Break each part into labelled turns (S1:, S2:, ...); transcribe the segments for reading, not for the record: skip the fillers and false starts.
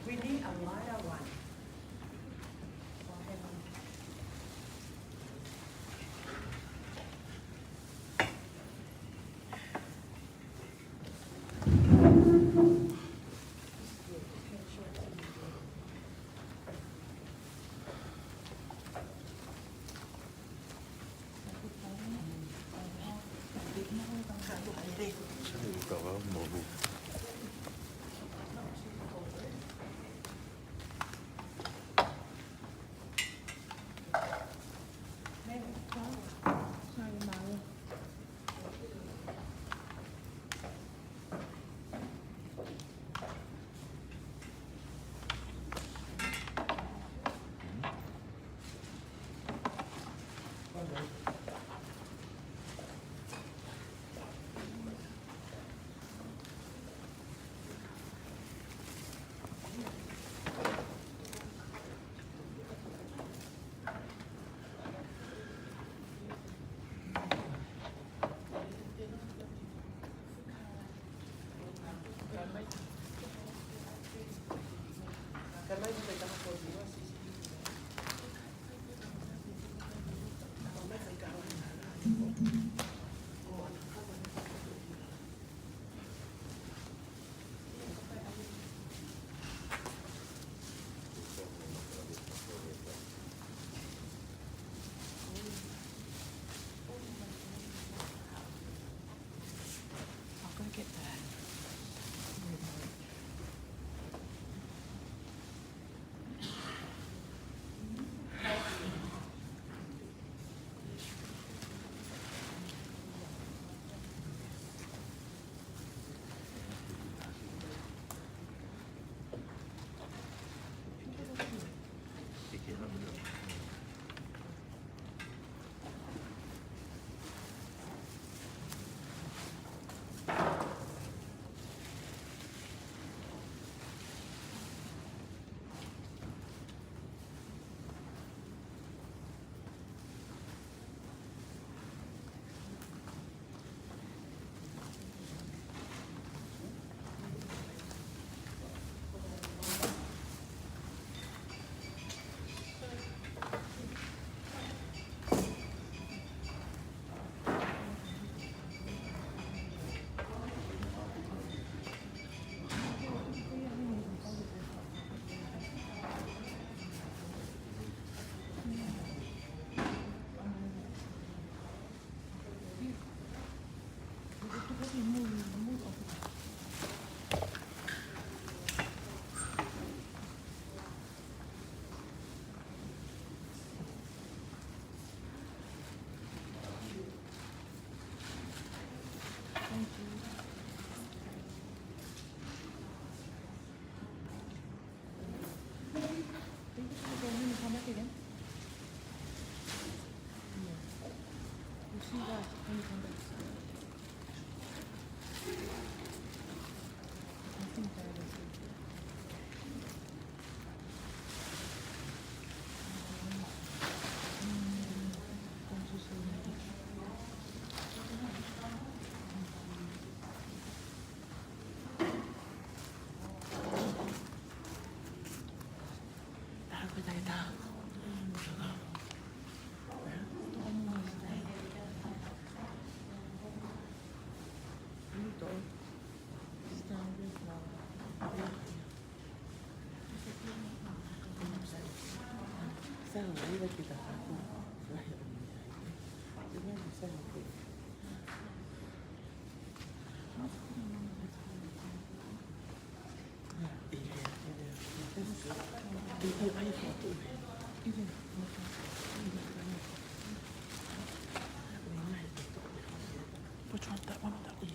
S1: We need a lighter one.
S2: 이따가 뭐고 Which one? That one or that one?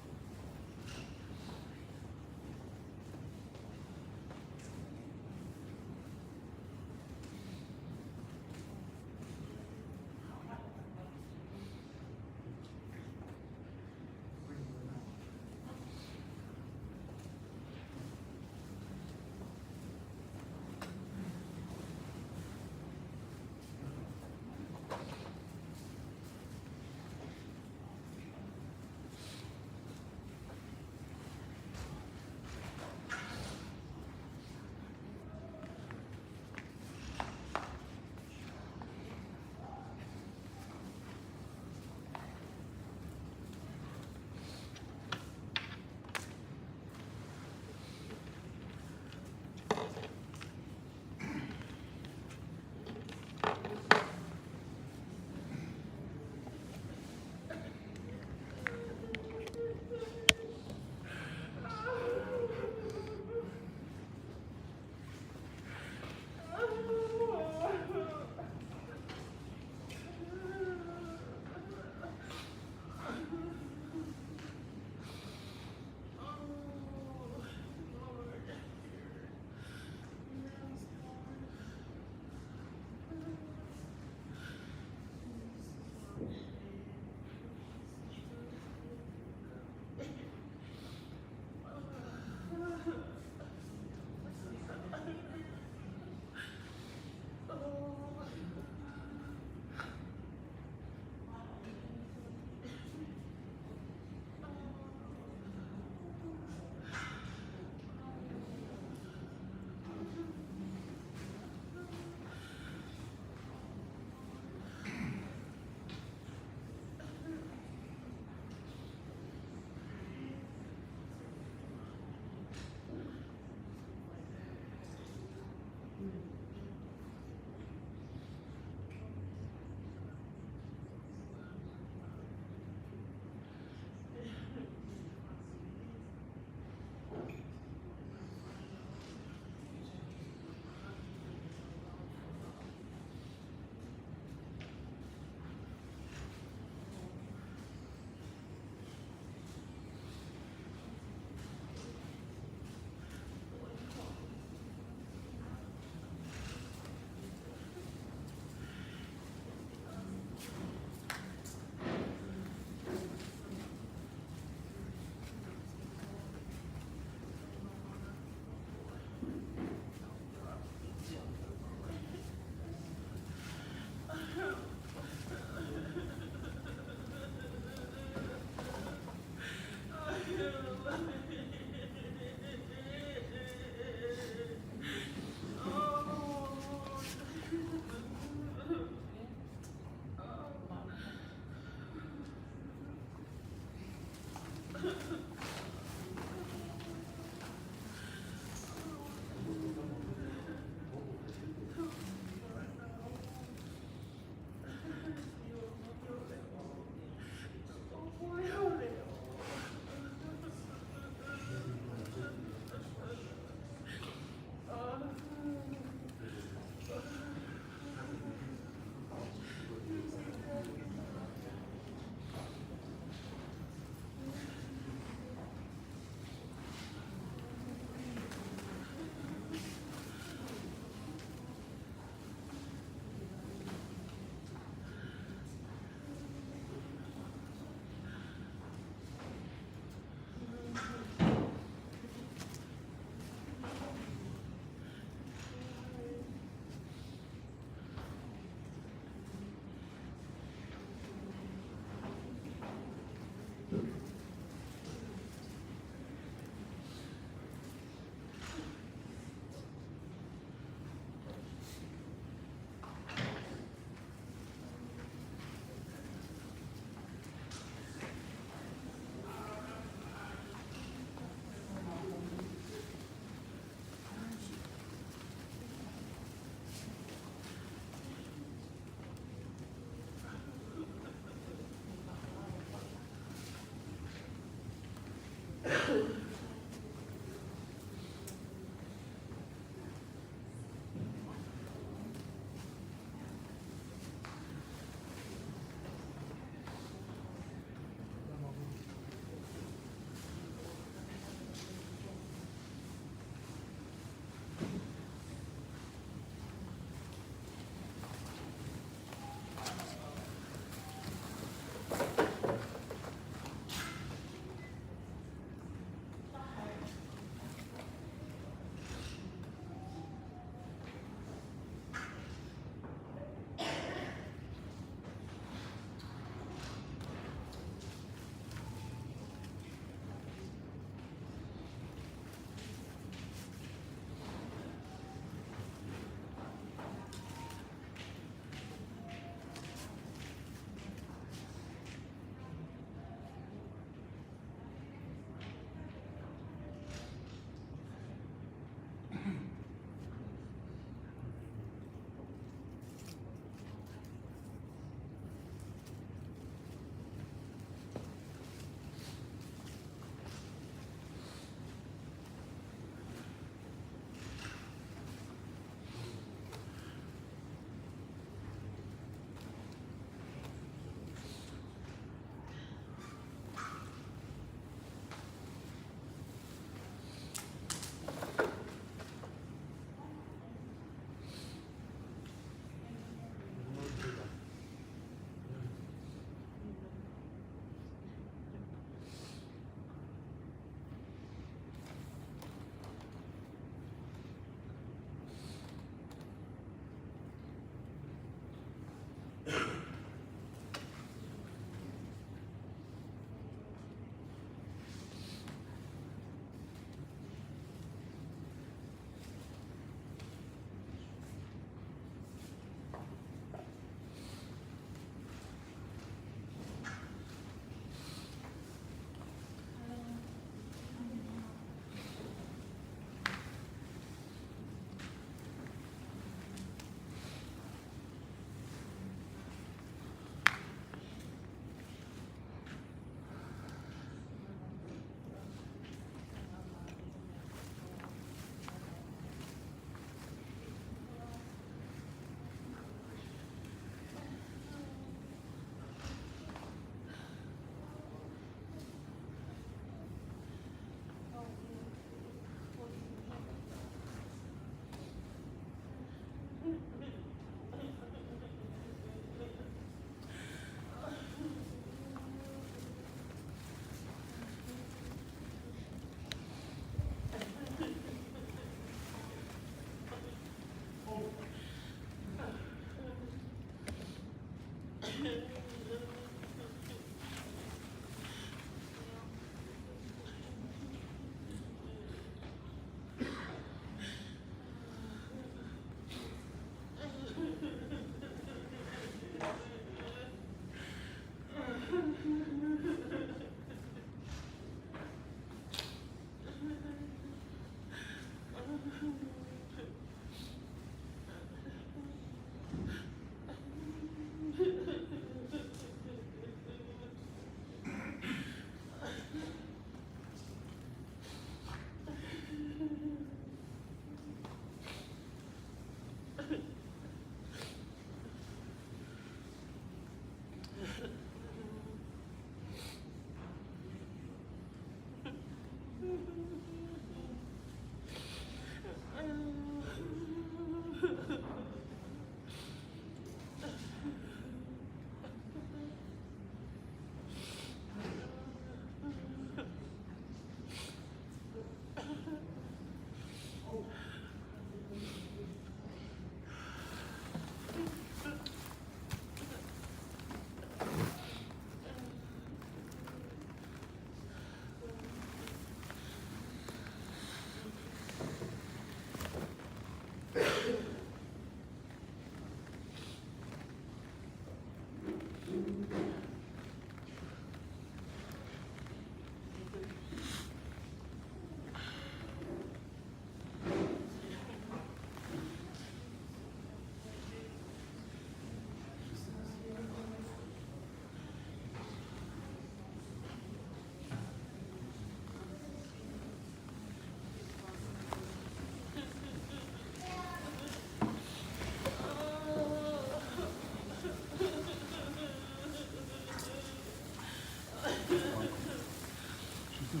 S2: Không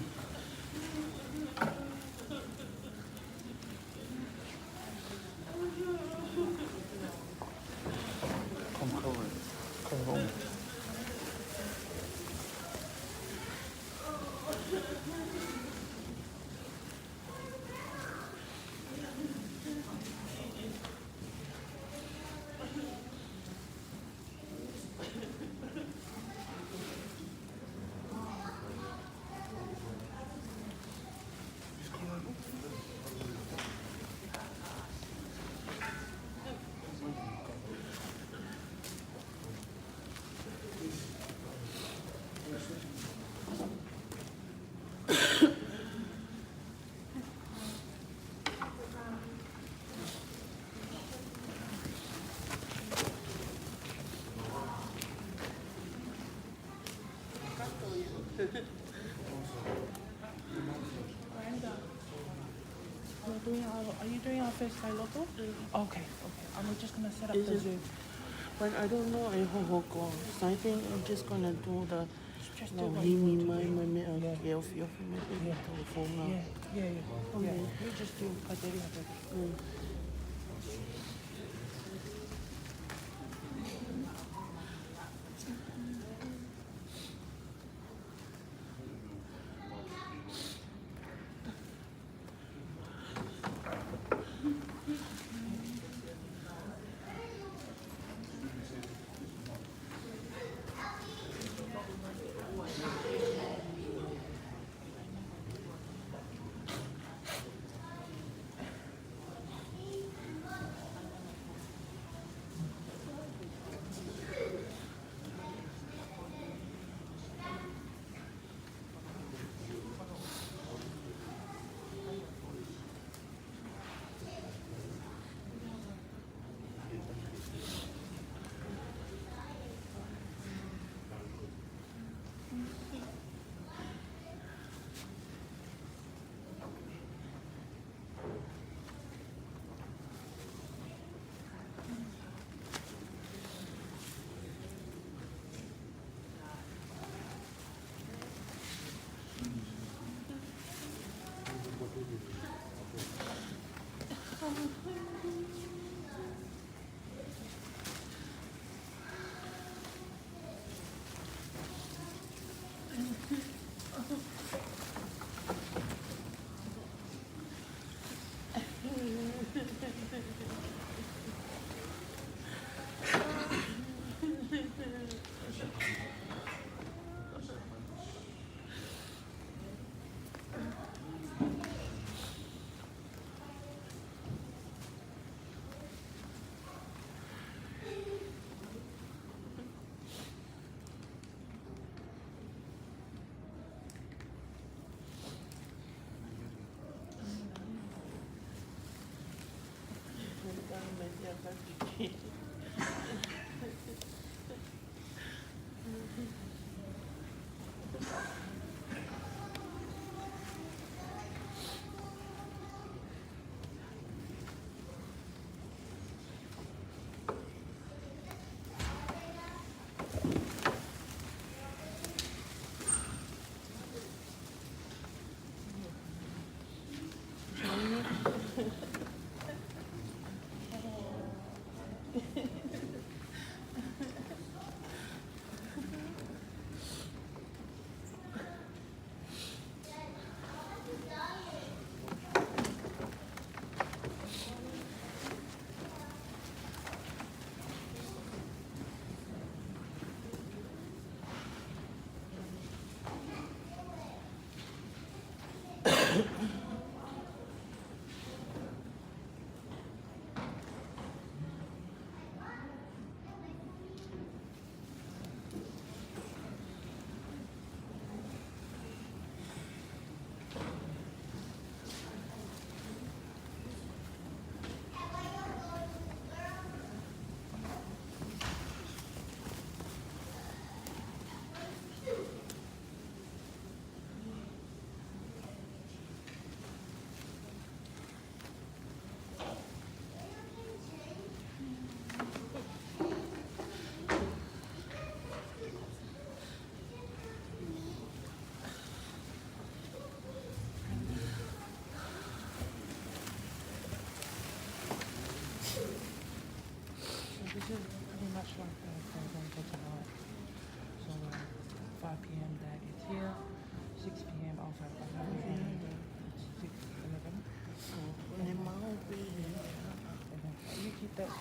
S2: khâu rồi. Không không.
S3: Are you doing our first Thai local? Okay. I'm just gonna set up
S4: Is
S3: the
S4: it-
S3: Zoom.
S4: But I don't know if I will go. So I think I'm just gonna do the
S3: Just do
S4: no,
S3: what
S4: he
S3: you
S4: me
S3: want to
S4: my
S3: do.
S4: my me
S3: Yeah.
S4: yeah feel for me
S3: Yeah.
S4: telephone now.
S3: Yeah.
S4: Okay.
S3: You just do a daily habit.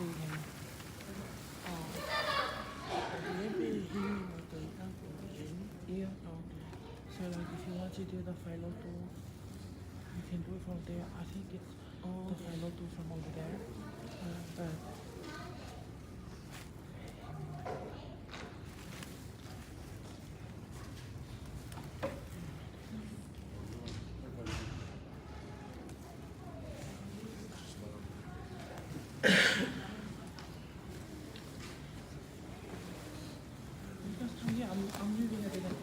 S4: see him. Maybe he will do that for him.
S3: Yeah.
S4: Okay.
S3: So like if you want to do the Filoto, you can do it from there. I think it's the Filoto from over there. But yeah, I'm moving it again.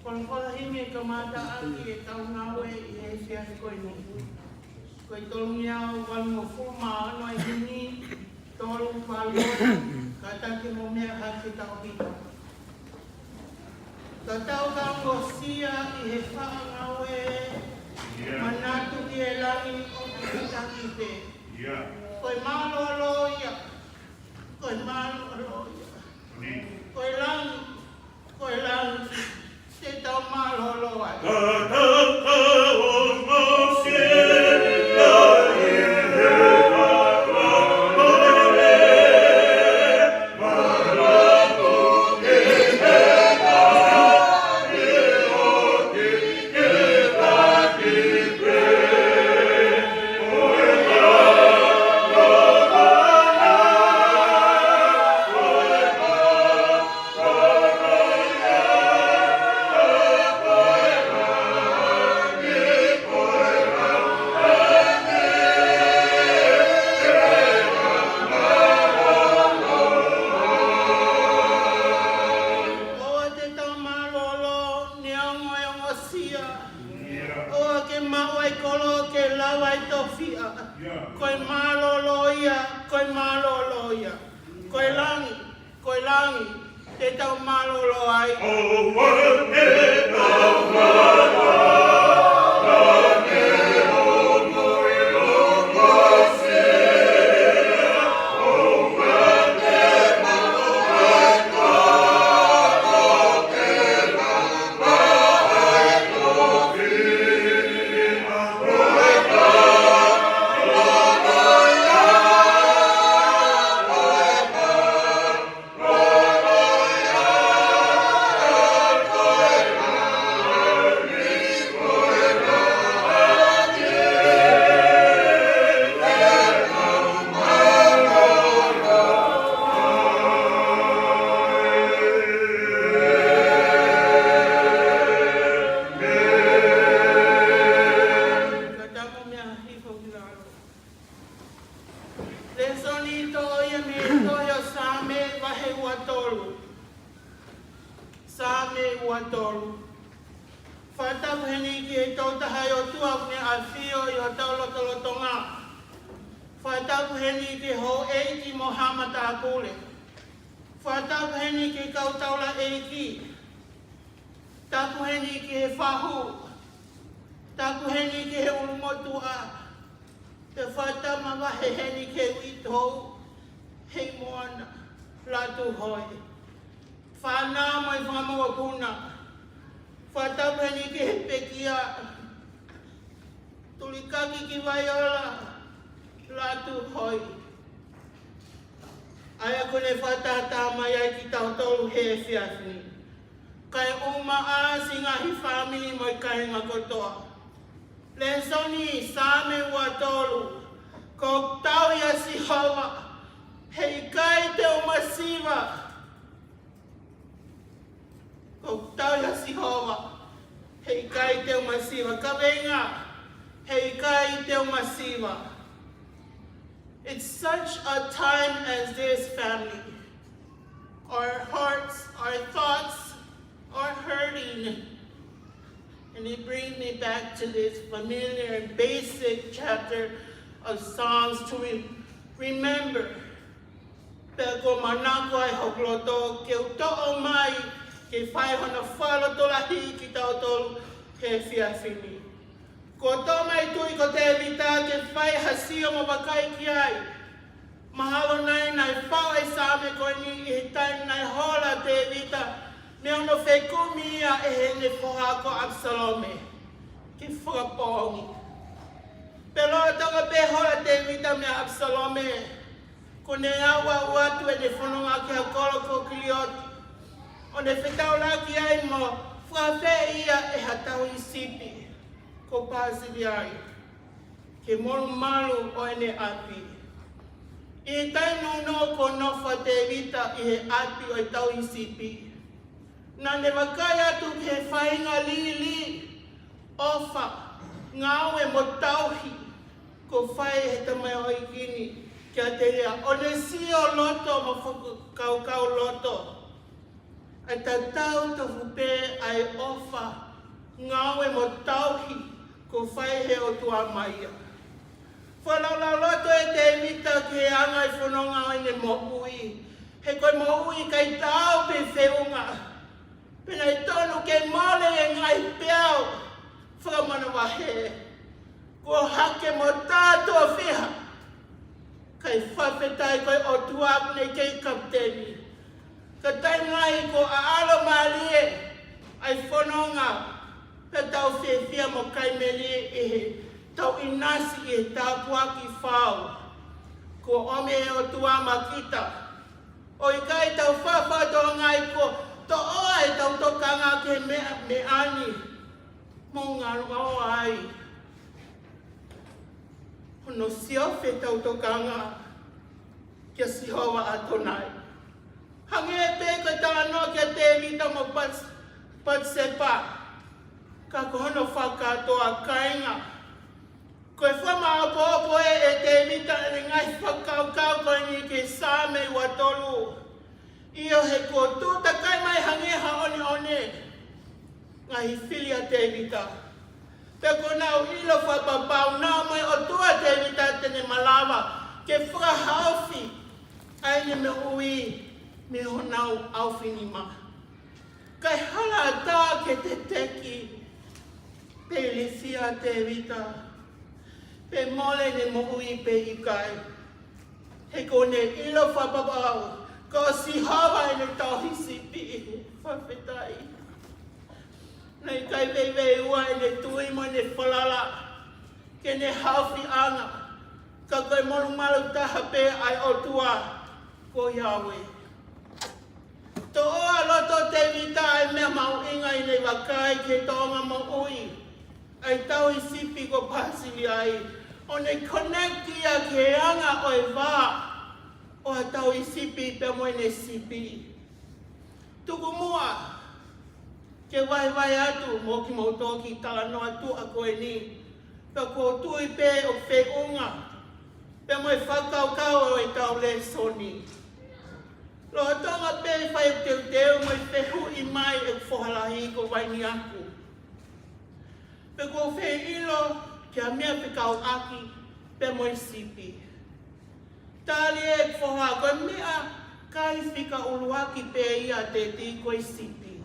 S5: Kung wala himi kamata ang tau nawe siya ko ino. Ko tolong niya wal mo fuma no ini tolong palo kata ke mo me ha kita opita. Tatau kang gosia fa nawe manatu dia langi ko kita kite. Ya. Ko malo ya. Ko malo ya. Ko lang se tau malo ai.
S6: Oh,
S5: ua tolu. Same ua tolu. Whātau heni ki e tau tahai o tuau ne a whio i o tau loto ngā. Whātau heni ki ho eiki mo hamata a kule. Whātau heni ki kautaula eiki. Taku heni ki he whahu. Taku heni ki he urumotu a. Te whātau mawahe heni ki he uitou. Hei moana. Latu hoi. Whānā mai whamawa kuna. Whātau heni ki he pekia. Tulikaki ki vaiola. Latu hoi. Aia kone whātata mai ai ki tau tolu he whiawhini. Kai uma a singahi whamini mai kai ngā kotoa. Le soni sāme ua tolu. Ko tau ia si hawa. Hei kai te umasiwa. Ko tau ia si hawa. Hei kai te umasiwa. Ka venga. Hei kai te umasiwa. It's such a time as this, family. Our hearts, our thoughts are hurting. And it brings me back to this familiar and basic chapter of Psalms to remember. Peko manako ai hokloto, ke uto'o mai, ke whai hona whaloto lahi ki tau tolu he whiawhini. Ko tō mai tui ko te vita ke whai hasio mo wakai ki ai. Mahalo nai nai whao e sāme koe ni i he taim nai hola te vita. Me ono whekumi ia e he ne whoha ko Absalome. Ki whakapongi. Pero tanga pe hola te vita me Absalome. Ko ne awa uatu e ne whanonga ki ha kolo ko Kilioti. O ne whetau laki ai mo whawhe ia e hatau i sipi. Ko pāsiri ai, ke moru malu o ene api. I tainu no ko nofa te vita i he api o i tau i sipi. Nā ne wakai atu ke whainga li, ofa, ngau e mo tauhi, ko whai he tamai o i kini, kia te rea. O ne sio loto mo whakau loto. Ai ta tau to hupe ai ofa, ngau e mo tauhi, ko whai he o tua maia. Whalaula loto e te mita ke anga i whanonga o ne mo ui. He koe mo ui kai tau pe whiunga. Pena i tonu ke mole e ngai peau. Whakamana wahe. Ko hake mo tātua whiha. Kai whawhetai koe o tuaku nei kei kapteni. Ka tai ngai ko a alo malie. Ai whanonga. Pe tau whia mo kai meli e he tau inasi e tau puaki whau. Ko ome e o tua makita. O i kai tau whawhato ngai ko to oa e tau tokanga ke me ani. Mo ngaru au ai. Hono siofe tau tokanga kia sihowa atonai. Hange e pe ka tāno kia te mita mo pat sepa. Ka kohono whakatoa kainga. Koe whamaapopo e te mita e ngai whakaukau koe ni ke sāme ua tolu. Io he ko tūta kai mai hangeha one. Ngai whilia te mita. Pe ko nau ilo whapapau nau mai o tua te mita tene malawa. Ke whakahauwhi. Aine me ui me honau auwhini ma. Kai hala tā ke te teki. Pe lifia te vita. Pe mole ne mo ui pe ikai. He kone ilo whapapau. Ko si hawa e ne tauhi sipi. Whawhetai. Nei kai vei ua e ne tui mo ne whalala. Ke ne hauwhi anga. Ka koe moru malu taha pe ai o tua. Ko Yahweh. To oa loto te vita e mea mau inga i nei wakai ke tonga mo ui. Ai tau i sipi ko pasili ai. O ne konektia ke anga o e wā. O a tau i sipi pe moe ne sipi. Tuku mua. Ke vai atu mo ki mo toki tala no atu a koe ni. Pe ko tui pe o whiunga. Pe moe whakaukau o e tau le soni. Loa tonga pe whai teu teu mai whehu I mai e whohalahi ko waini aku. Pe ko whe ilo kia mea pe kau aki pe moi sipi. Tali e whoha koe mea kai whika uluaki pe ia te ti koe sipi.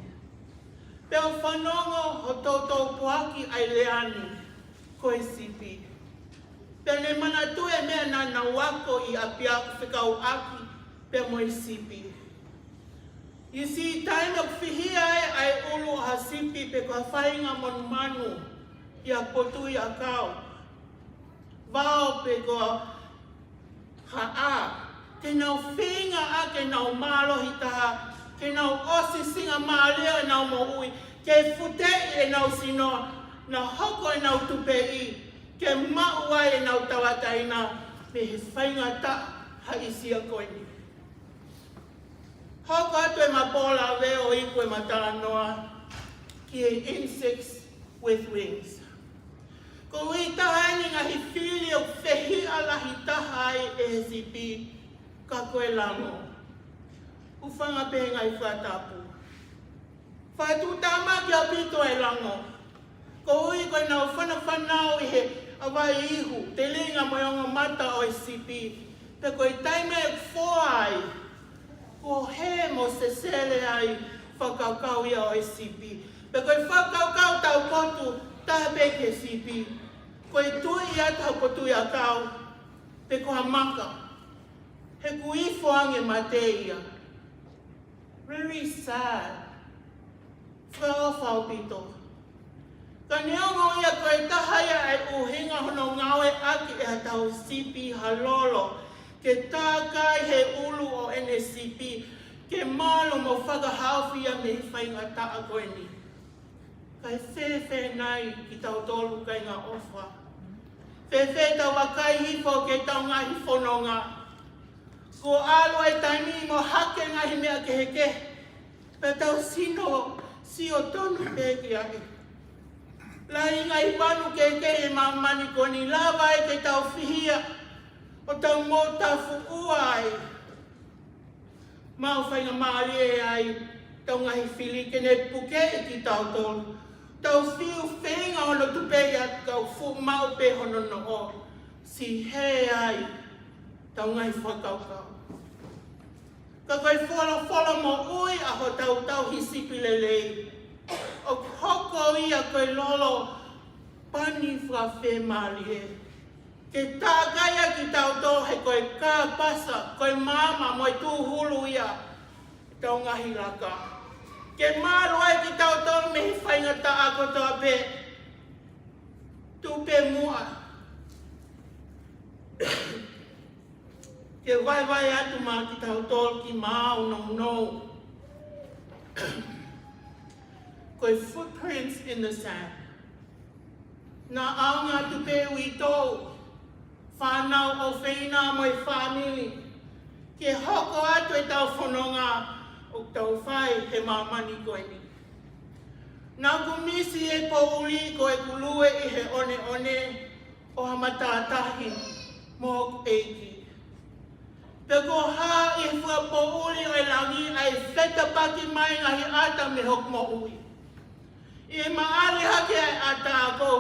S5: Pe o whanongo ho tautou puaki ai leani koe sipi. Pe ne mana tu e mea na nawako I apiaku whikau aki pe moi sipi. You see, time of whihia ai ulu ha sipi pe kua whainga monu manu I a potu I a kau. Vao pe kua ha'a. Ke nau whinga a ke nau mālohi taha. Ke nau osi singa mālea e nau moui. Ke futei e nau sinoa. Na hoko e nau tupe I. Ke maua e nau tawataina. Me he whainga ta ha isia koini. Hoko atu e mapola veo I koe matala noa. Ki e insects with wings. Ko I tahani ngahi whiri o whehi alahi taha ai e he sipi. Ka koe lango. Ufanga pe ngai whatapu. Whatu tama ki a pito e lango. Ko ui koe nau whanau I he awai ihu. Te linga moionga mata o e sipi. Pe koe taime e whoai. Ko he mo se sele ai whakaukau ia o e sipi. Pe koe whakaukau tau potu taha pe ke sipi. Koe tui ia tau potu ia kau. Pe koha maka. He kuifo ange mate ia. Very sad. Whao pito. Ka neongo ia koe tahaya ai uhinga hono ngawe aki e hatau sipi halolo. Ke tākai he ulu o NSCP. Ke malo mo whakahawhia me whainga taa koe ni. Kai whewhe nai ki tau tolu kai ngā ofwa. Whewhe tau wakai hifo ke tau ngahi whanonga. Ko alo ai taimi mo hake ngahi mea ke heke. Pe tau sino si o tonu peki ake. Lai ngai panu ke heke e mamani koni lava e ke tau whihia. O tau mō tau fuuai. Mau whainga maari e ai. Tau ngahi whili kene puke e ki tau tolu. Tau whiu whenga hono tupei at kau fu mau pe hono no o. Si he ai. Tau ngahi whakaukau. Ka koe wholo mo ui a ho tau hisipi lelei. O hoko ia koe lolo pani whawhe maari e. Ke tākaya ki tau tō he koe kā pasa, koe māma moi tū hulu ia, tau ngahi laka. Ke mālo ai ki tau tō me he whainga ta ako tō pe. Tū pe mua. Ke vai atu mā ki tau tō ki māu no. Koe footprints in the sand. Nā aunga tu pe ui tō. Whanau o whaina moi whamili. Ke hoko atu e tau whanonga o tau whai he mamani koe ni. Nā kumisi e pouli ko e kulue I he one o hamatātahi mō eiki. Pe ko hā I wha pouli o e langi ai wheta paki mai ngahi ata me hok mo ui. I maari hake ai ata ako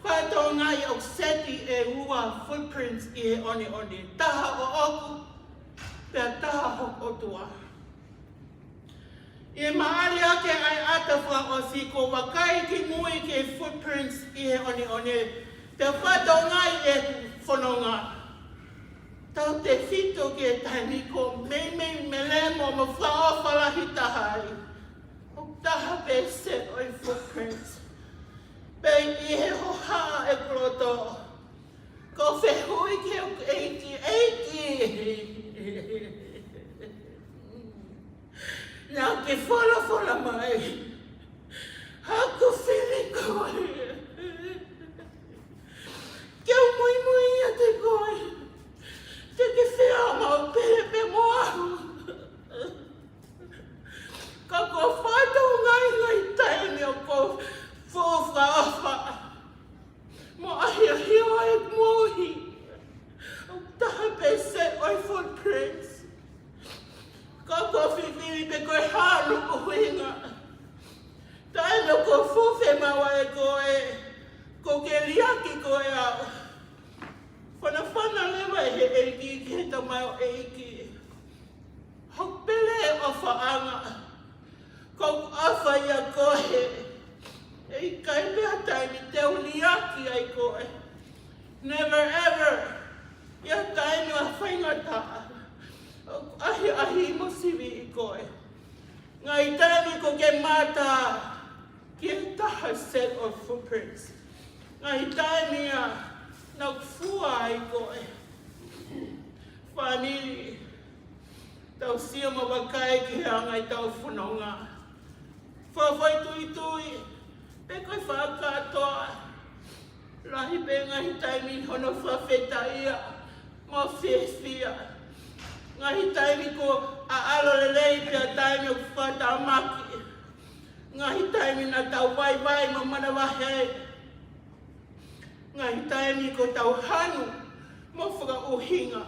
S5: Whato ngai o seti e ua footprints I he one. Taha o oku, pia taha hok o tua. I maari ake ai ata wha o si ko wakai ki mui ke footprints I he one. Pia whato ngai e whanonga. Tau te whito ke taimi ko mei melemo mo whaofalahi tahai. O taha pe set oi footprints. Pei I he hoha e kloto. Ko whehui ke o 80. Nā ke whala mai. Haku whiri koe. Ke o mui a te koe. Te ke whea mau pepe moahu. Ka ko whātau ngai taimi o ko whawha. Mo ahia e mohi. O taha pe set oi footprints. Ka ko loko fufe mawa e koe, ko ke liaki koe au. Whanawhana lewa e he eiki ki he tamau eiki. Hokpele e ofa anga, ko afa ia koe. E kai mea taimi te uliaki ai koe. Never ever, ia taimi a whaingata. Ahi mo siwi i koe. Ngai taimi ko ke mata, ki e taha set of footprints. Ngai taimi a nau fua ai koe. Whanili, tau sia ma wakai ki hea ngai tau whanonga. Whawhai tui tui, pe koe whakatoa. Lahi pe ngai taimi hono whawheta ia, mo whiawhia. Ngai taimi ko a alo lelei pe a taimi o whatau maki. Ngai taimi na tau vai vai ma mana wahei. Ngai taimi ko tau hanu mo whaka uhinga.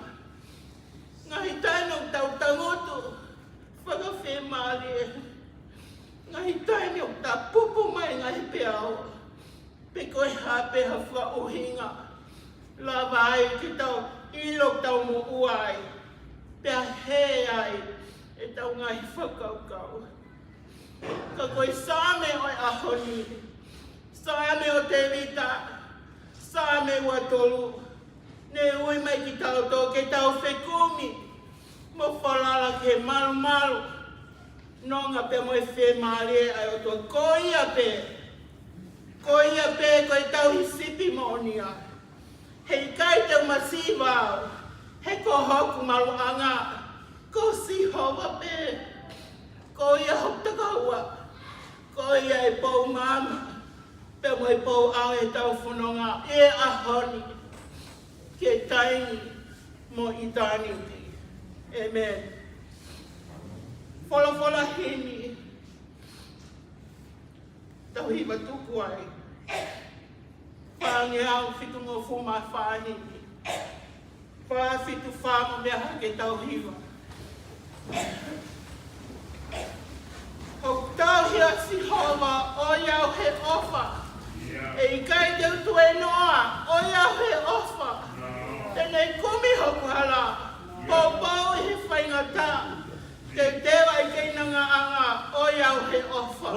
S5: Ngai taimi o tau tangotu whaka whemali. Ngai taimi o ta pupu mai ngai pe au. Pe koe hape ha whaka uhinga. Lava ai ki tau ilo tau mo uai. Pea he ai e tau ngai whakaukau. Ka koe sāme oi ahoni. Sāme o te vita. Sāme ua tolu. Ne ui mai ki tau tō ke tau whekumi. Mo whalala ke malu malu. Nonga pe moe whe maare ai o tō koia pe. Koia pe koe tau hisipi mo onia. Hei kai tau masivau. He ko hoku malu anga. Ko si hova pe. Ko ia hoptaka ua. Ko ia e pou mama. Pe mo e pou au e tau whanonga. E ahoni. Ke taini mo i tāni uti. Amen. Fola fola hini. Tau hiwa tuku ai. Whange au fitu mo fuma whanini. Wha fitu whama mea hake tau hiwa. Hok tau hia si hova o iau he ofa. E i kai teu tu e noa o iau he ofa. Tenei kumi hoku hala. Pau pau he whaingata. Te tewa i kei nanga anga o iau he ofa.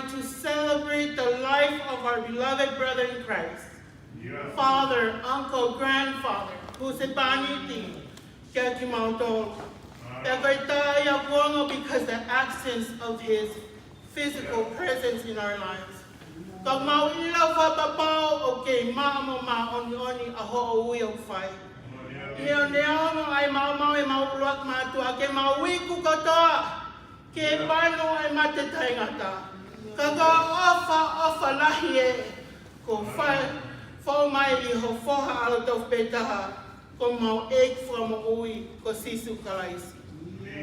S6: To celebrate the life of our beloved brother in Christ.
S5: father, uncle, grandfather, Kusebaniti, Kakimauto. Because the absence of his physical presence in our lives. Kag mau ilaw fa papao, okay, maamo oni aho uyo fai. Iyo neono ay mau ay mauluak matu, ake mauwiku katoa, ke pano ay matetay ngata. Kaga ofa lahie, ko fai, fo mai iho foha out of betaha, ko mau ek from ui, ko sisu kalaisi.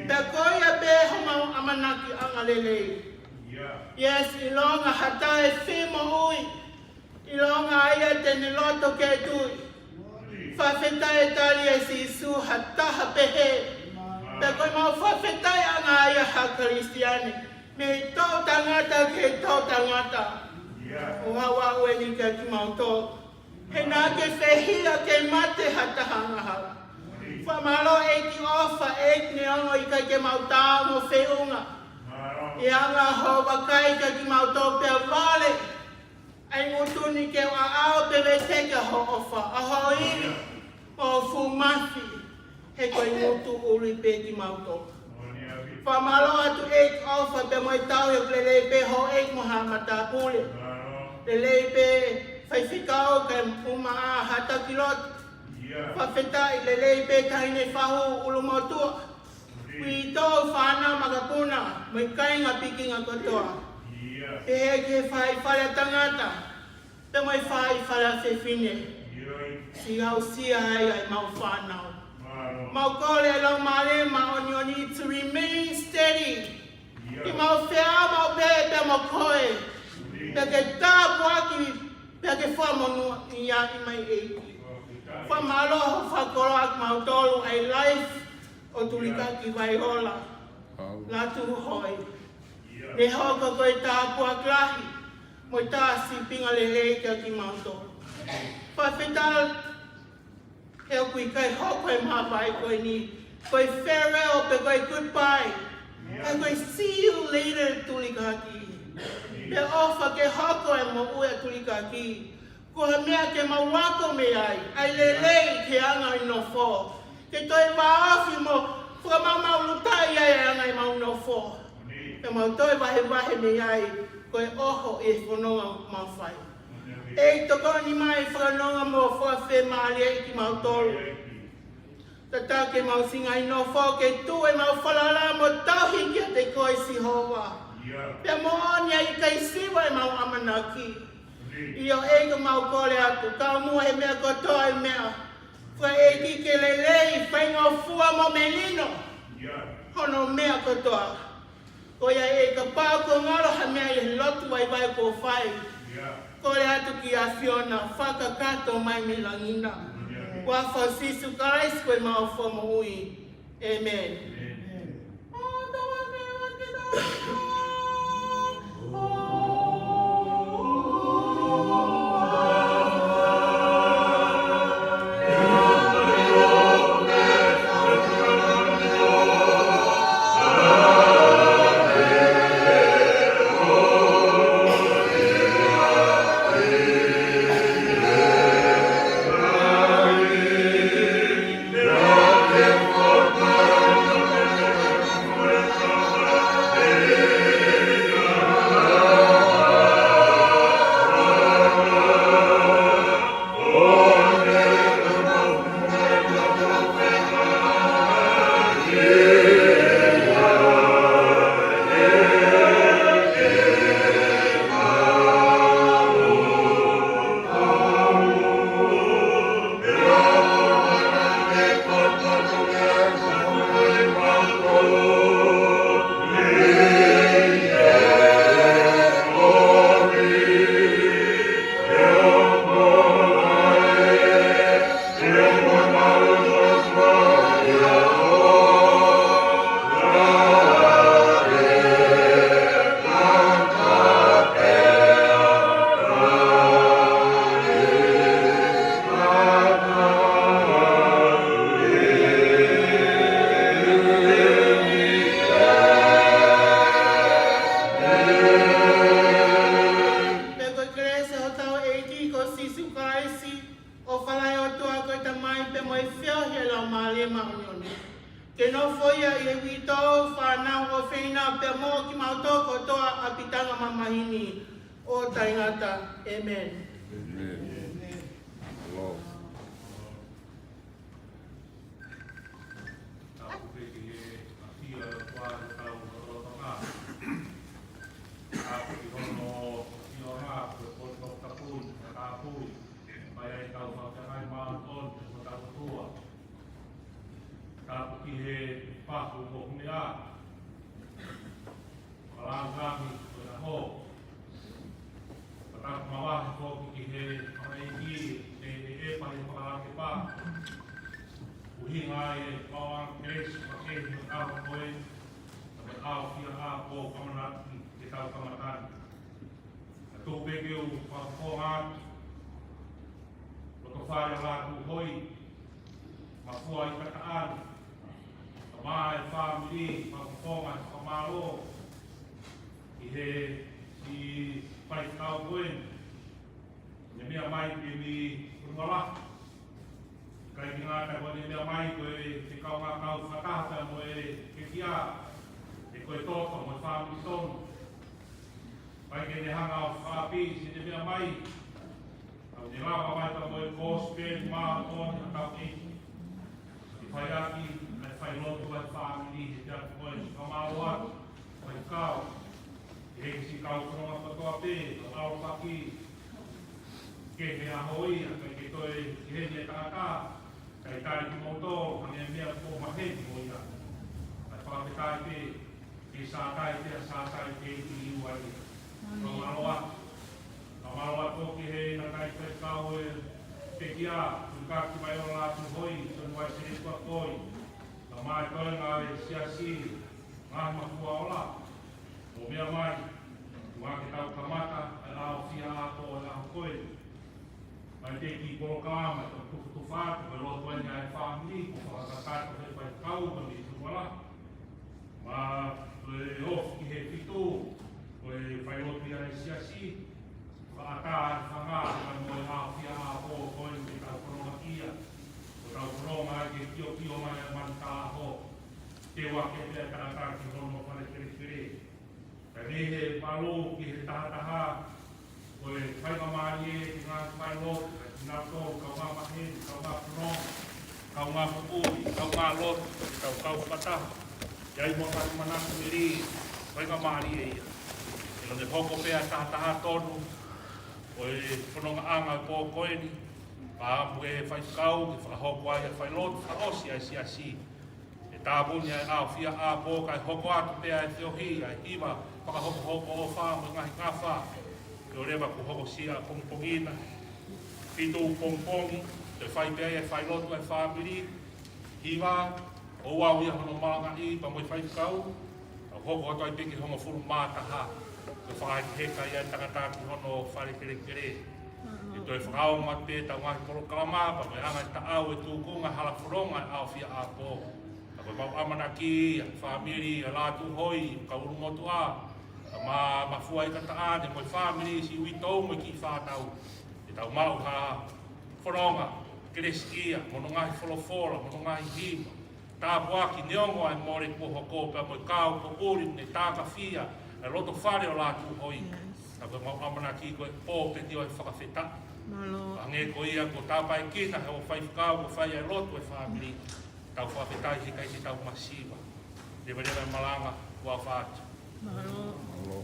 S5: Dakoya be homa amanaki angalele. Yes, ilonga hatae fimo ui. Ilonga aya teniloto ke tui. Fafetae talia sisu hataha pehe. Dakoy mau fafetae anga aya ha kristiani. Me tau tangata ke tau tangata. Uhawa weni ka kimauto. Henake fehia ke mate hataha ngahala. Famalo eki ofa ek neongo ika ke mautao mo feunga. Ianga ho bakai ka ki mautao pe vale. Ai ngutuni ke wa ao pe teka ho ofa. Aho ini o fumafi. He koi ngutu uri pe ki mautao. Famalo atu ek ofa pe moi tau yo lele pe ho ek mohamata pule. Lele pe faifikao ke uma hata kilot. Whawhetai lelei pētai nei whahu ulumotua. Ui tō whāna makapuna, mai kainga pikinga kotoa. E he ke whai whare tangata, te mai whai whare whewhine. Si au sia ai ai mau whānau. Mau kore lau mare ma on need to remain steady. I mau whea mau pē mau koe. Peke tā puaki, peke whamonu i a i mai eiki. Famalo fakoloak mautolu ai life o tulika ki vai hola la tu hoi ne hoka koe tā puaklahi mo tā sipinga lele ki mautolu whawhetal heo kui kai hoko e mawai koe ni koe farewell pe koe goodbye e koe see you later tulika ki pe ofa ke hoko e mo ue tulika ki ko mea ke mawako me ai lelei ke anga i no fo. Ke toi waafi mo, fuka mau lutai ai anga i mau no fo. E mau toi wahe me ai, koe oho e whanonga mawhai. E toko ni mai whanonga mo fua whe maali e ki mau tolu. Tata ke mau singa i no fo, ke tu e mau whalala mo tauhi ki a te koe si hoa. Pea mo oni ai kai siwa e mau amanaki. Iyo ego mau kore atu, kau mua he mea kotoa e mea. Fua eki ke lelei, whaingo fua mo menino. Hono mea kotoa. Koia e ka pao ko ngaro ha mea i lotu ai vai ko whai. Kore atu ki a Fiona, whakakato mai me langina. Kua whasisu karais koe mau whamo ui. Amen.
S6: Yeah.
S5: ko sisu kaisi o whalai o tua koe ta mai pe mo e whio he lau maale maunioni. Ke no foia i e wito whanau o whina pe mo ki mautoko toa a pitanga mamahini o taingata. Amen.
S6: Ki he paku mo kumea, kalangami ko na ho. Patak mawahe ko ki he maiki e pari makalaki pa. Uhinga e pawang kes makeh mo tao koe, na tao kia a po kamanati ki tao kamatan. Tubig yung pagpungat, matufari lagu hoi, mafuay kataan. My family, pagpungan sa kamalo, ihe si Pai Kauwen, niya may bini kumala, kaya nga ko niya may ko ikaw nga kau fatata mo kikia, iko ito mo family son, kaya kinihanga kapi si niya may, ang nila may mo gospel maaton ang kapi, ipayaki. Fai lotu ai family, te apoio, kamaua, fai kau. E si kau kronga patoa pe, au paki. Ke he ahoi, kai ke toi, ke he ne tangata, kai tai ki moto, ane mea po maheni mo ia. Ai whakapetai pe, ke sātai te a sātai te i iuai. Kamaroa tō ke he na kai kai kau e te kia, tukaki mai o lātu hoi, tonu ai se tua koi. Mai koe ngā e siasi, ngā makua ola, o mea mai, ngā ke tau kamata, e ao fia ako e ao koe. Mai te ki porokama, e tuku whātu, e loto e ngā e whāmini, ko whakatata he pai kau, ma ni tuwala. Ma e ofi ki he fitu, ko e whai loto ia e siasi, whaata e whangā, e mo e ao fia ako koe, me tau koronga ia. Tau koronga ke kio mai a manta ho, te wake pia karata ki hono whare kere. Ka rehe palo ki he tahataha, ko e whainga maari e ki ngā whailo, ki ngā tō, kau ngā mahe, kau ngā koronga, kau ngā pupuri, kau ngā lot, kau pata. Iai mo kari manako meri, whainga maari e ia. E lone hoko pia tahataha tonu, ko e whanonga anga ko koeni, pa e fai kau ki whakahoko ai e whai lotu whaosi ai siasi. E tāpuni ai au fia a pō kai hoko atu pēa e whiohi ai hiwa whakahoko hoko o whā mo ngahi ngā whā. Ke o rewa ku hoko sia pongpongina, whitu pongpongi, te whai pēa e whai lotu ai whāmiri, hiwa, o au ia hono maranga i pa mo e whai kau, au hoko atu ai peki hongo furu mātaha, te whai heka i ai tangataki hono whare kere. E toi whakao mate tau ngahi porokalama, pa mai anga ta au e tūkunga hala whoronga e au fia a pō. Ta koe mau amana ki, whamiri, a lātu hoi, ka uru motu a, ma fua i kata ane, moi whamiri si ui tau mo ki whātau. E tau mau ha whoronga, kereskia, mono ngahi wholofora, mono ngahi hima. Tā puaki neongo ai mōre poho kōpea moi kāu ko uri, ne tāka fia, e roto whare o lātu hoi. Ta koe mau amana ki koe pō peti o e whakawheta. Ange ko ia ko tāpai kina he o whai whakau ko whai ai lotu e whamiri. Tau whawhetai he kai te tau masiwa. Rewa malanga kua whātu.
S4: Mahalo.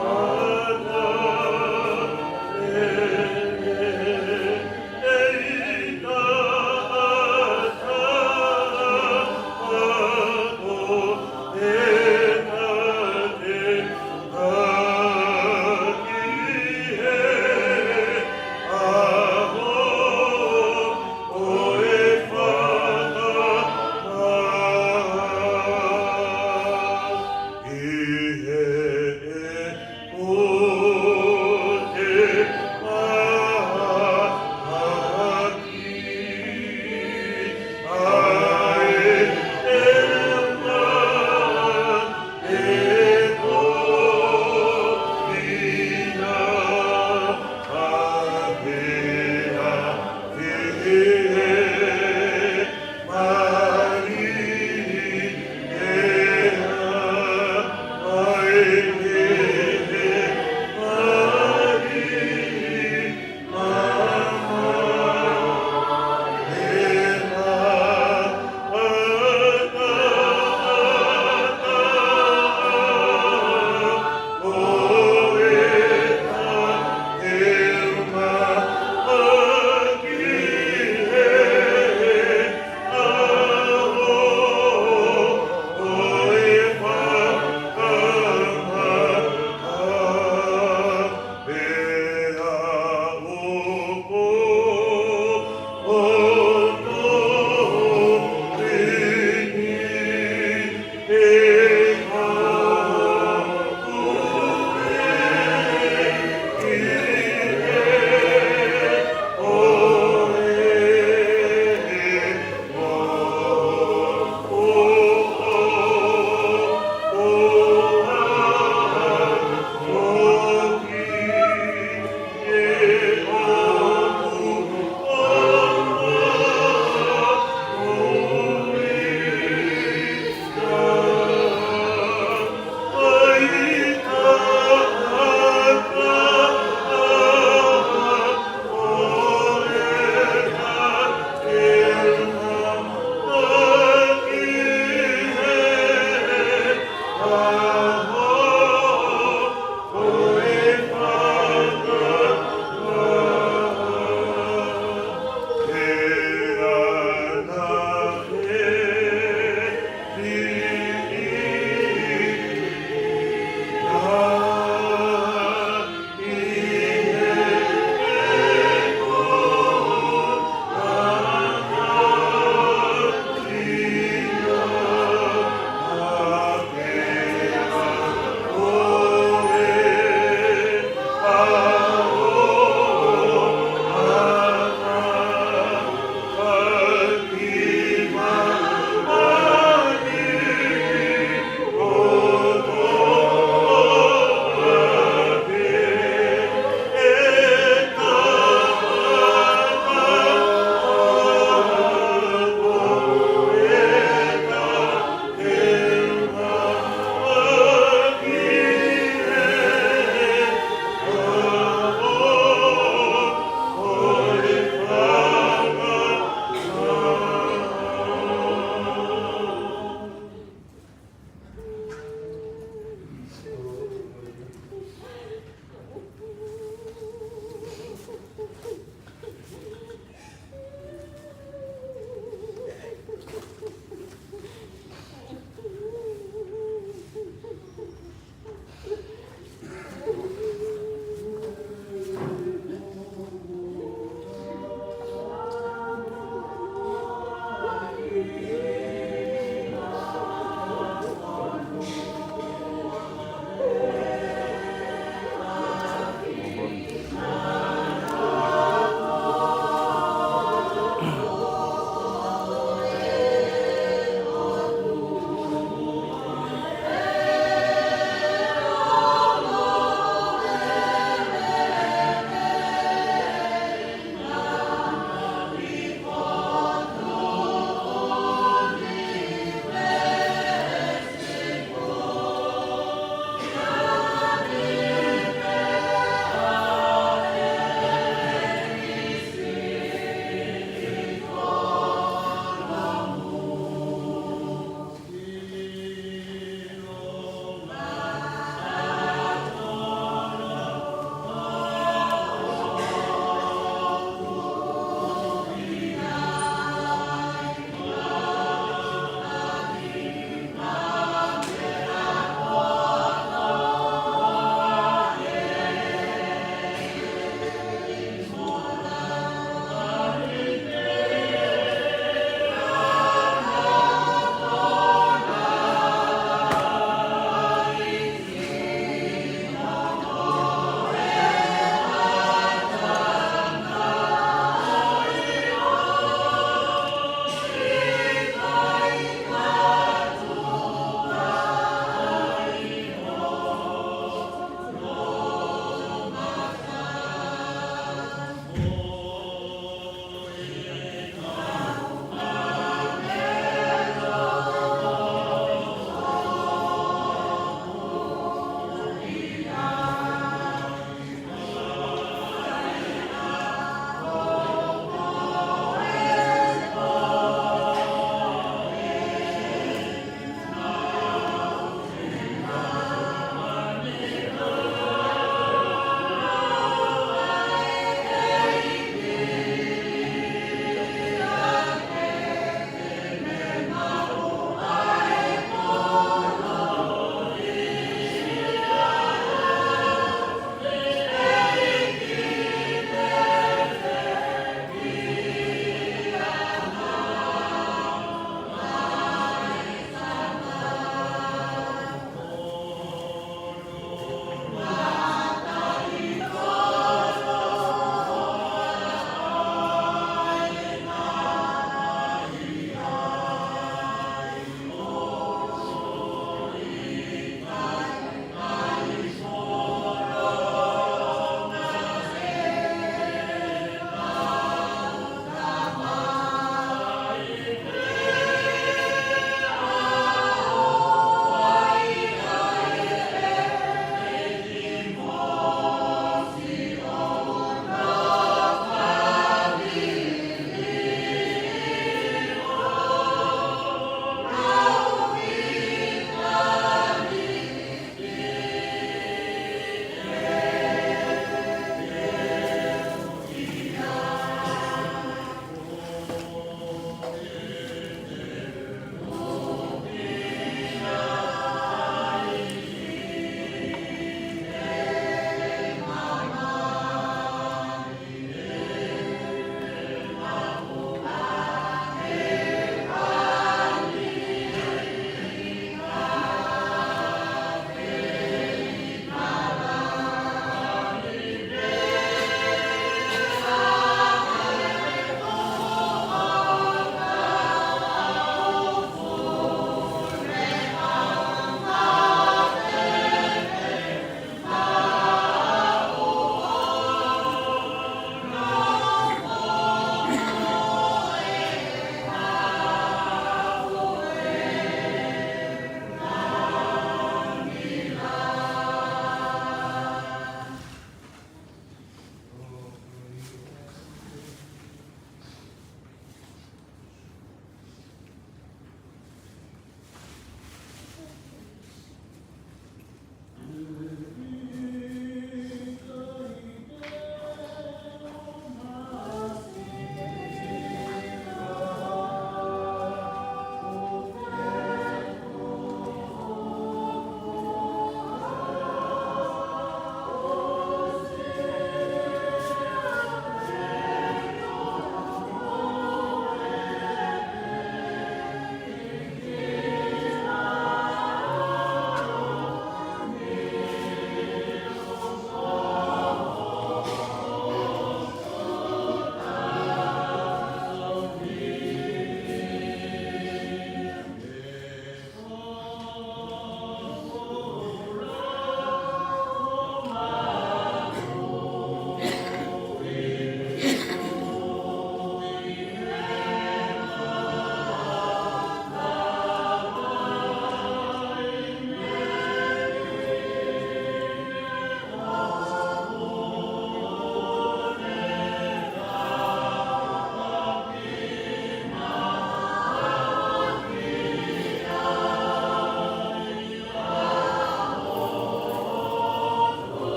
S7: Oh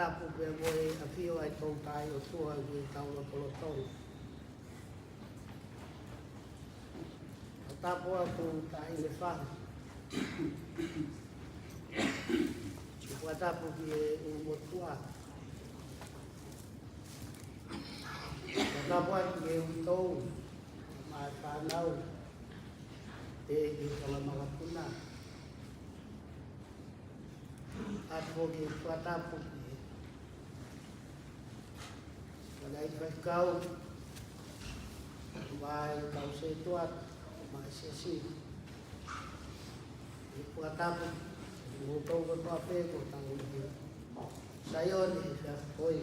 S5: tapu pe moe a fio ai tau tai o tua i tau na polotong. A tapu a tu tai le whaha. Kua tapu ki e umotua. Kua tapu a ki e uitou. Mai whanau. E ki kalamagapuna. Apo ki kua tapu ki e. Wadai whaikau. Vai kau se tuat. Mai se si. Kua tapu. Mutau ko tua pe ko tau ni. Sayo ni sa koi.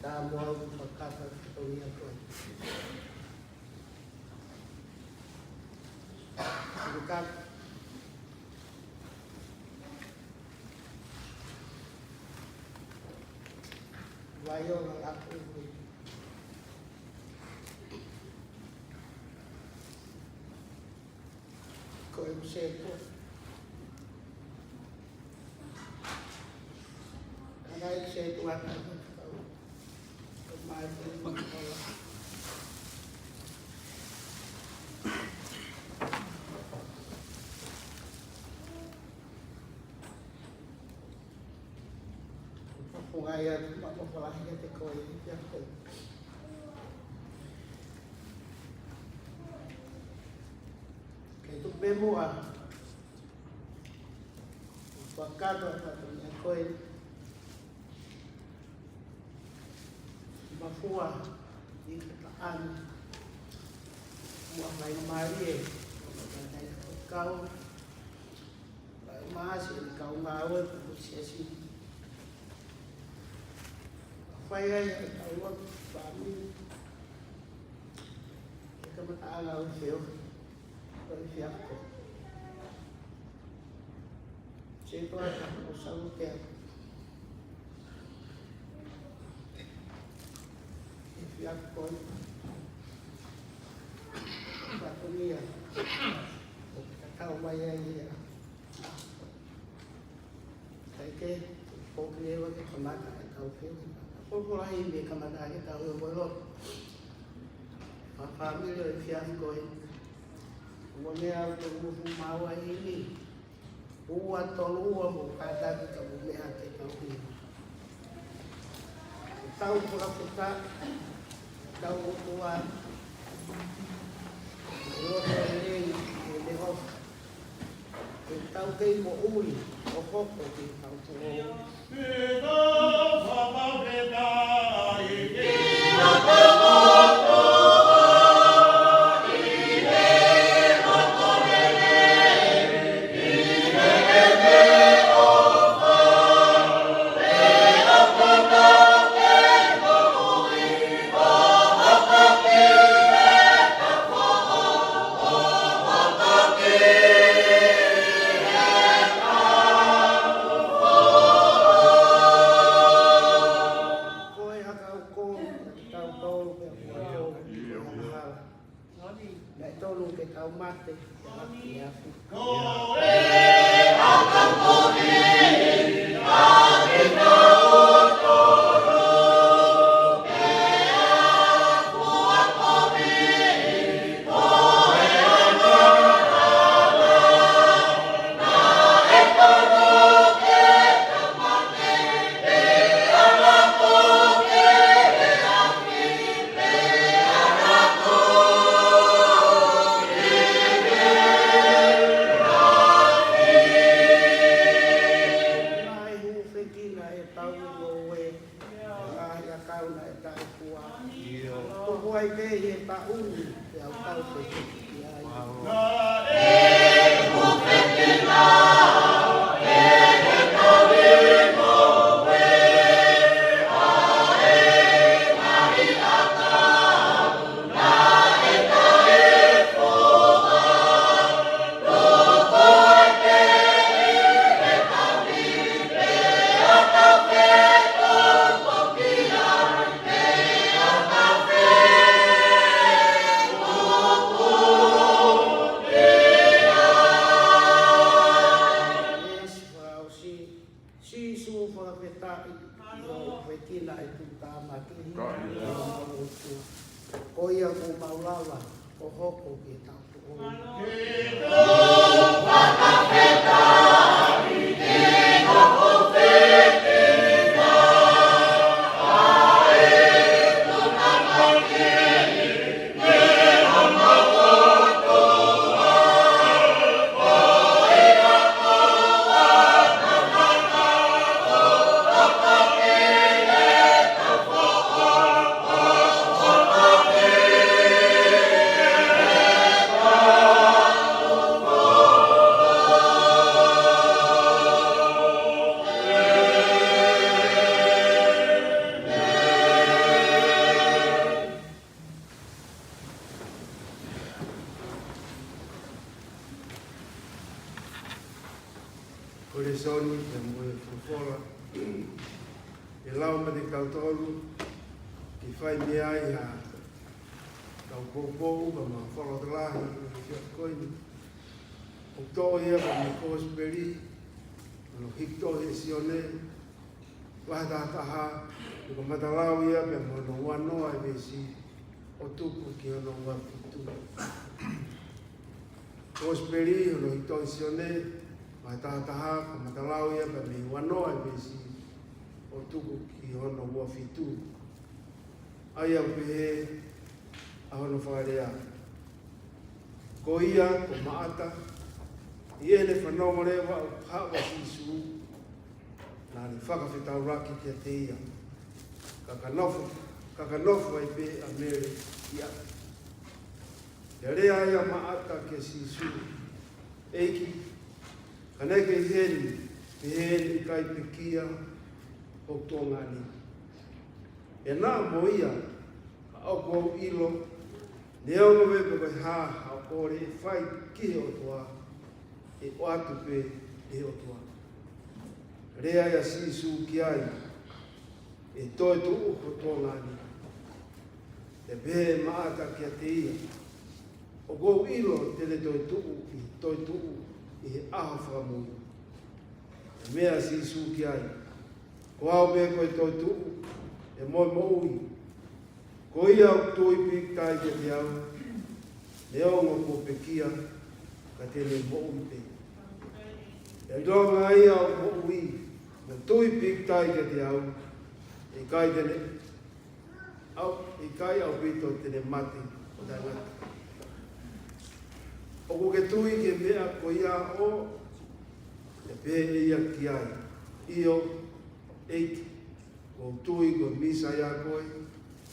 S5: Ta mo pakata to ni ko. Bukan Wayo ng ako. Ko yung seto. Dahil siya ito at kumain ko yung magkakawa. Kung ayaw, mapapalahin natin ko yung iyan ko. Kaya ito memo pagkado at iyan ko yung mafua di kataan buah lain mari dan kau masih kau ngawet sesi apa ya kau kami kita bertalang sih bersiap siapa yang usah tiap Yang kau satu ni ya, tahu bayar ni ya. Saya pokoknya waktu kemana tahu film. Pokoknya ini kemana kita tahu bolot. Apa milih yang kau Pokoknya untuk mawa ini, buat tolua bukan lagi kamu lihat tahu ini. Tahu pula kita. Tahu tuan, orang ini lehok, tahu kau mau uli, okok okey tahu tuan. ta yo vetina e tu ta ma ki ko ia ko maulawa ko hoko ki ta
S7: Kore soni te moe fufora. E lau ma te kautolu, ki whai mea ai ha kau kōpou, ka ma whalo te lahi, ki whiat koini. O tō ia ka me kōsperi, no hikto he sione, waha tātaha, e ka matalau ia pe mo no wanoa e vesi, o tupu ki ono wafitu. Kōsperi, no hikto he sione, mai tātaha, ka matalau ia pa me wanoa e vesi, o tuku ki hono ua fitu. Ai au pehe, a hono whaarea. Ko ia, ko maata, i ene whanau rewa o hawa sisu, nā ni whakawhetau raki kia te ia. Kakanofu ai pe a mere ia. Ia rea ia maata ke sisu, eiki, kaneke i heni, i heni i kai pekia, o tonga ni. E nā mo ia, ka au kou ilo, ne au no wepe kai haha o re whai ki o toa, e o atu pe e o toa. Rea ia sisu ki ai, e toi tu o tonga ni. E behe maata ki a te ia, o kou ilo te le toi tu i he aho whamui. E mea sisu ki ai, ko au me koe toi tu, e moi mo ui. Ko ia au tui pi kai ke te au, ne ongo ko pekia, ka tene mo ui pe. E ronga ia au mo ui, na tui pi kai ke te au, e kai tene, e kai au pito tene mati o tai ngata. O ko ke tui ke mea ko ia o, e pe ia ki ai, io, eiti, o tui ko misa ia koe,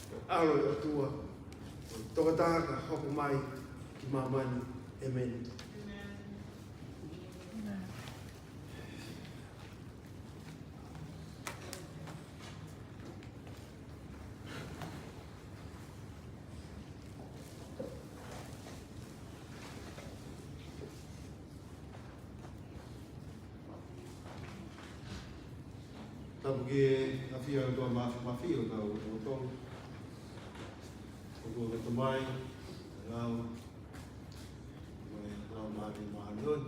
S7: o alo i o tua, o tokataha ka hoko mai ki mamani, amen. Tapu ki a whia o tua mawhi o tau o tolu. O tua kata mai, rau, rau mahi maha nun.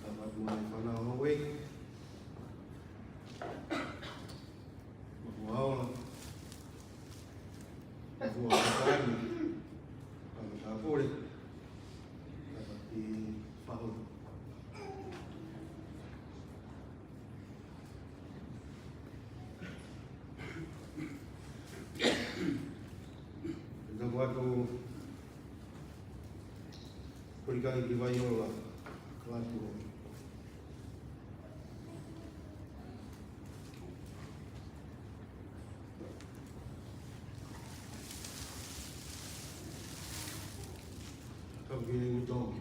S7: Tapat mai whanau hawai. Mahu haola. Mahu haola. Kama tā pore. Tapat ki whahuru. Watu kurikai ki vaiola watu kapi utong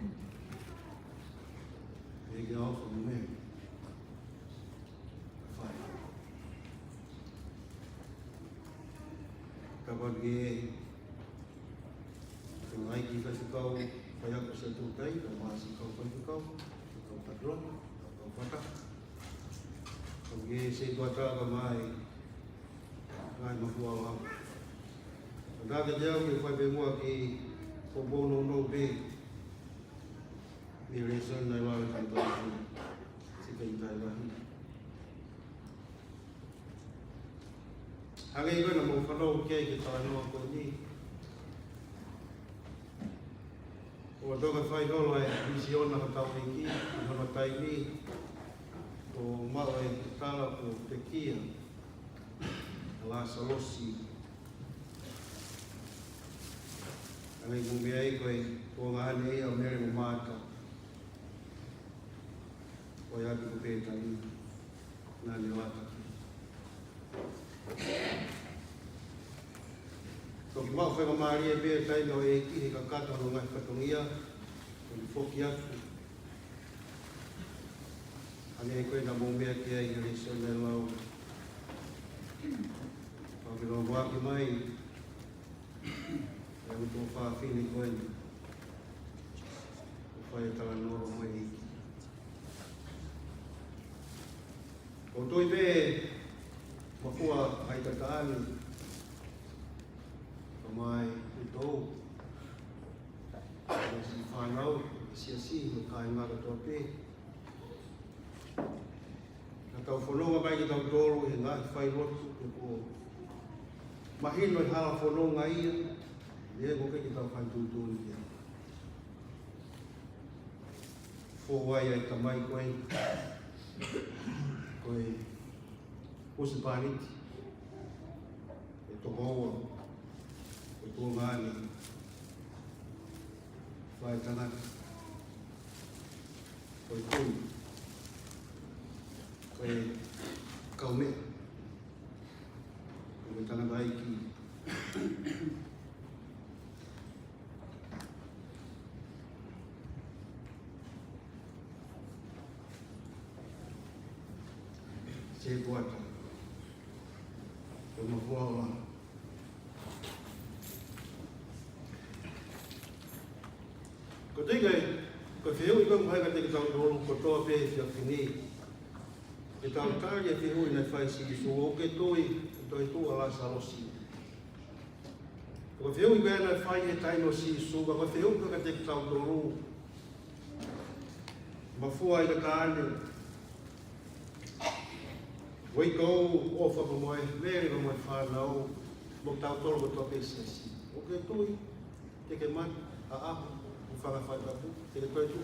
S7: ege au me fai kapagi ai ki whakikau whai ako sa tūtai, o maasi kau whakikau, kau padron, kau whaka. Kau ge se tuata ka mai, ngai mafua o hau. Naka te au ke whai pe mua ki o bono no pe, mi reson nai wawe kai tau si kai tai wahi. Hangai ko na mo whanau kia ki tā noa ko ni. O toka whai holo e misi ona ka tau e ki, hana tai ni. O mau e tala ko te kia. La salosi. Hangai mo mea i koe, ko ngā ane ia o mere mo māta. O ia ki ko pētani, nā ne wata. Toki mau whaka maari e bea tai no e ki he ka kata no ngai whatongia, o ni whoki atu. Ane e koe na mō mea ki ai ngari se me lau. Pāki no waki mai, e uto whāwhini koe ni. O whai e tala noro mai iki. O toi me, makua ai tataani, mai i tō. Si whanau, si me kai ngara tō pē. Ka tau whanonga mai ki tau tōru he ngāi whai rotu te pō. Mahino i hala whanonga ia, e moke ki tau whai tūtūni kia. Fōwai ai ka mai koe, koe Usipaniti, e tō hoa. Ko ngani vai tanaka ko tu ko kaume ko tanaka ai ki se puata ko mo hoa ko teikai, ko whiu i kongu haika te ki tau tōru ko toa pēhe whia whini. Ke tau tāri e whiu i nei whai si ki so o ke toi, toi tō ala sa rosi. Ko whiu i koe nei whai e taino si so, ko whiu i te ki tau tōru. Mafua i ka tāne. Wai kou o whapa moe, meri ka moe whanau, mo tau tōru ko toa pēhe si. O ke toi, te ke mani, a ahu. Whakawhai kapu, te koe tu.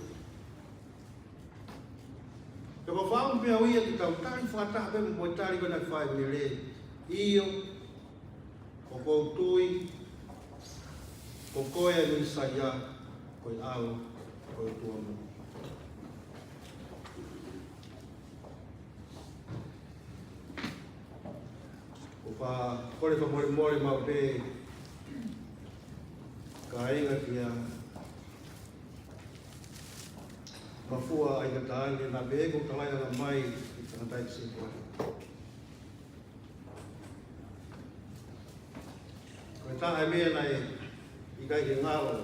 S7: Ka whawhau pia uia ki tau tari whataha pe mo tari kona whai me re. Io, ko kou tui, ko koe ni saia, koe ao, koe tuamu. Ko wha, kore wha mori mori mau pe, ka inga kia, mafua ai ka tāne, nā bēko talai ana mai i tātai ki sekoe. Koe tā ai mea nei i kai ki ngāo.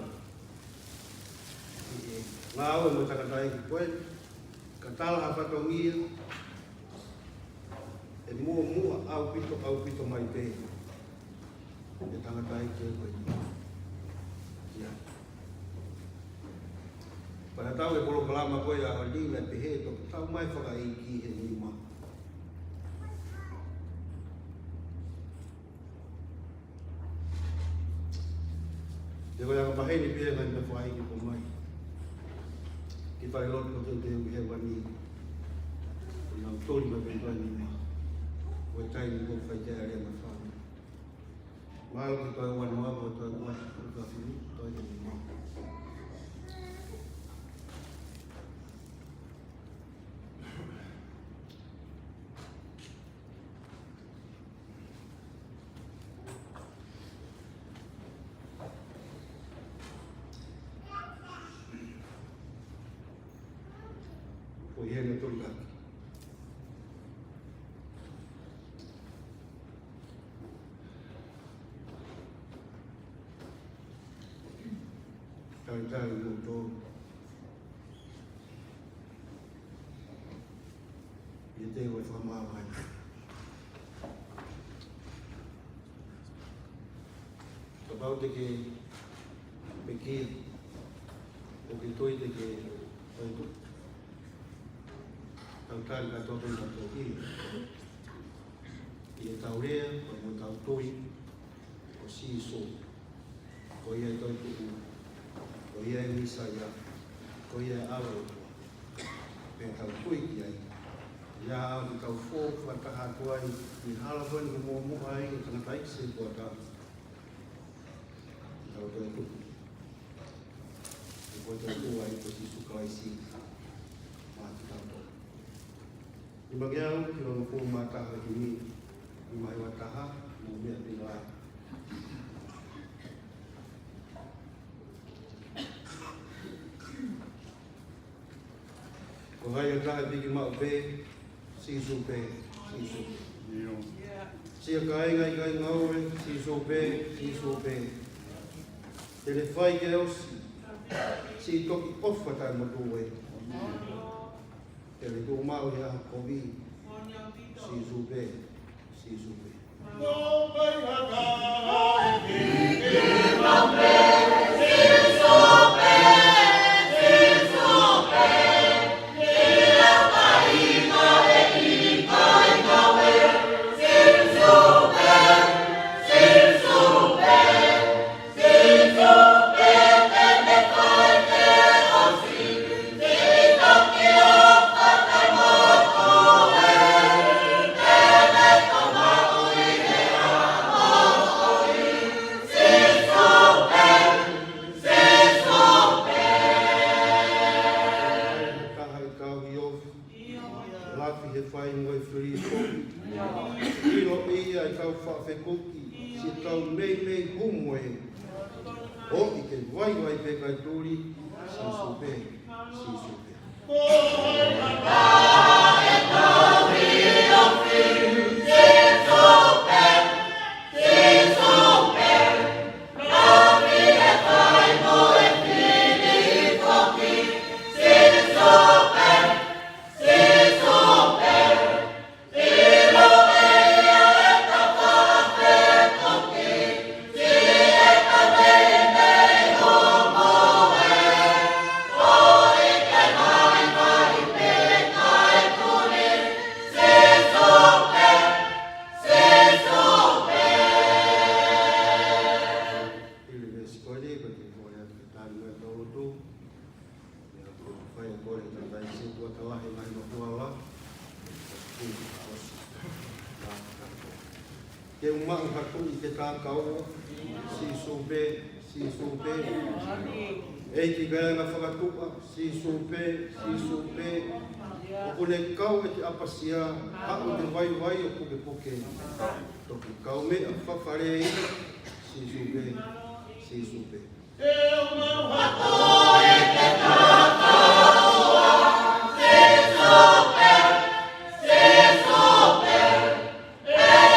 S7: Ngāo e mo takatai ki koe, ka tāla ha whatongia, e mua au pito mai pē. E tangatai ki koe. Ia. Para tau e polo kalama koe a alina e pehe to tau mai whaka i ki he ni ma. Te koe a ka paheni pia ngai me whai ki po mai. Ki whai loto ko te he wani. Ko nau tori ma pētua ni ma. Koe tai ni ko whai te area ma whai. Mālo ki koe wanoa ko toi wai ko ka whiu toi te ni ma. Ko hiene tolu kaki. Tau mo tō. I te oi whamāwai. Ka pau te ke me ki o ke toi te ke oi tu. Tau tāri ka tōtoi ka tōki. e taurea, o mo tau toi, o si so, ko ia i toi tuku, ko ia i misa ia, ko ia i awa o tua, pe tau tui ki ai. Ia au ki tau fō, whataha tuai, i hala wani ko mua mua ai, i tangata ikse kua tau. I tau toi tuku. I kua toi tua i ko si sukawai si, mā ki tau toi. I magiau, ki rongo fō mātaha ki mi, i mai wataha, mō mea pina ai. Ko hai o tae piki mau pē, sisu pē, sisu pē. Sia kai ngai ngaue, sisu pē, sisu pē. Te le whai ke osi, si toki ofa tai matu wei. Te le tō mau he aha kovi, sisu pē, sisu pē. Ke umang hatu I te tākau, si sūpē, si sūpē. E ki gaya ngā whakatupa, si sūpē, si sūpē. O kone kau e te apasia, hau te vai vai o puke puke. Toki kau me a whawhare e, si sūpē, si sūpē. E o mau hatu e te tākau, si sūpē, si sūpē.
S8: Yeah.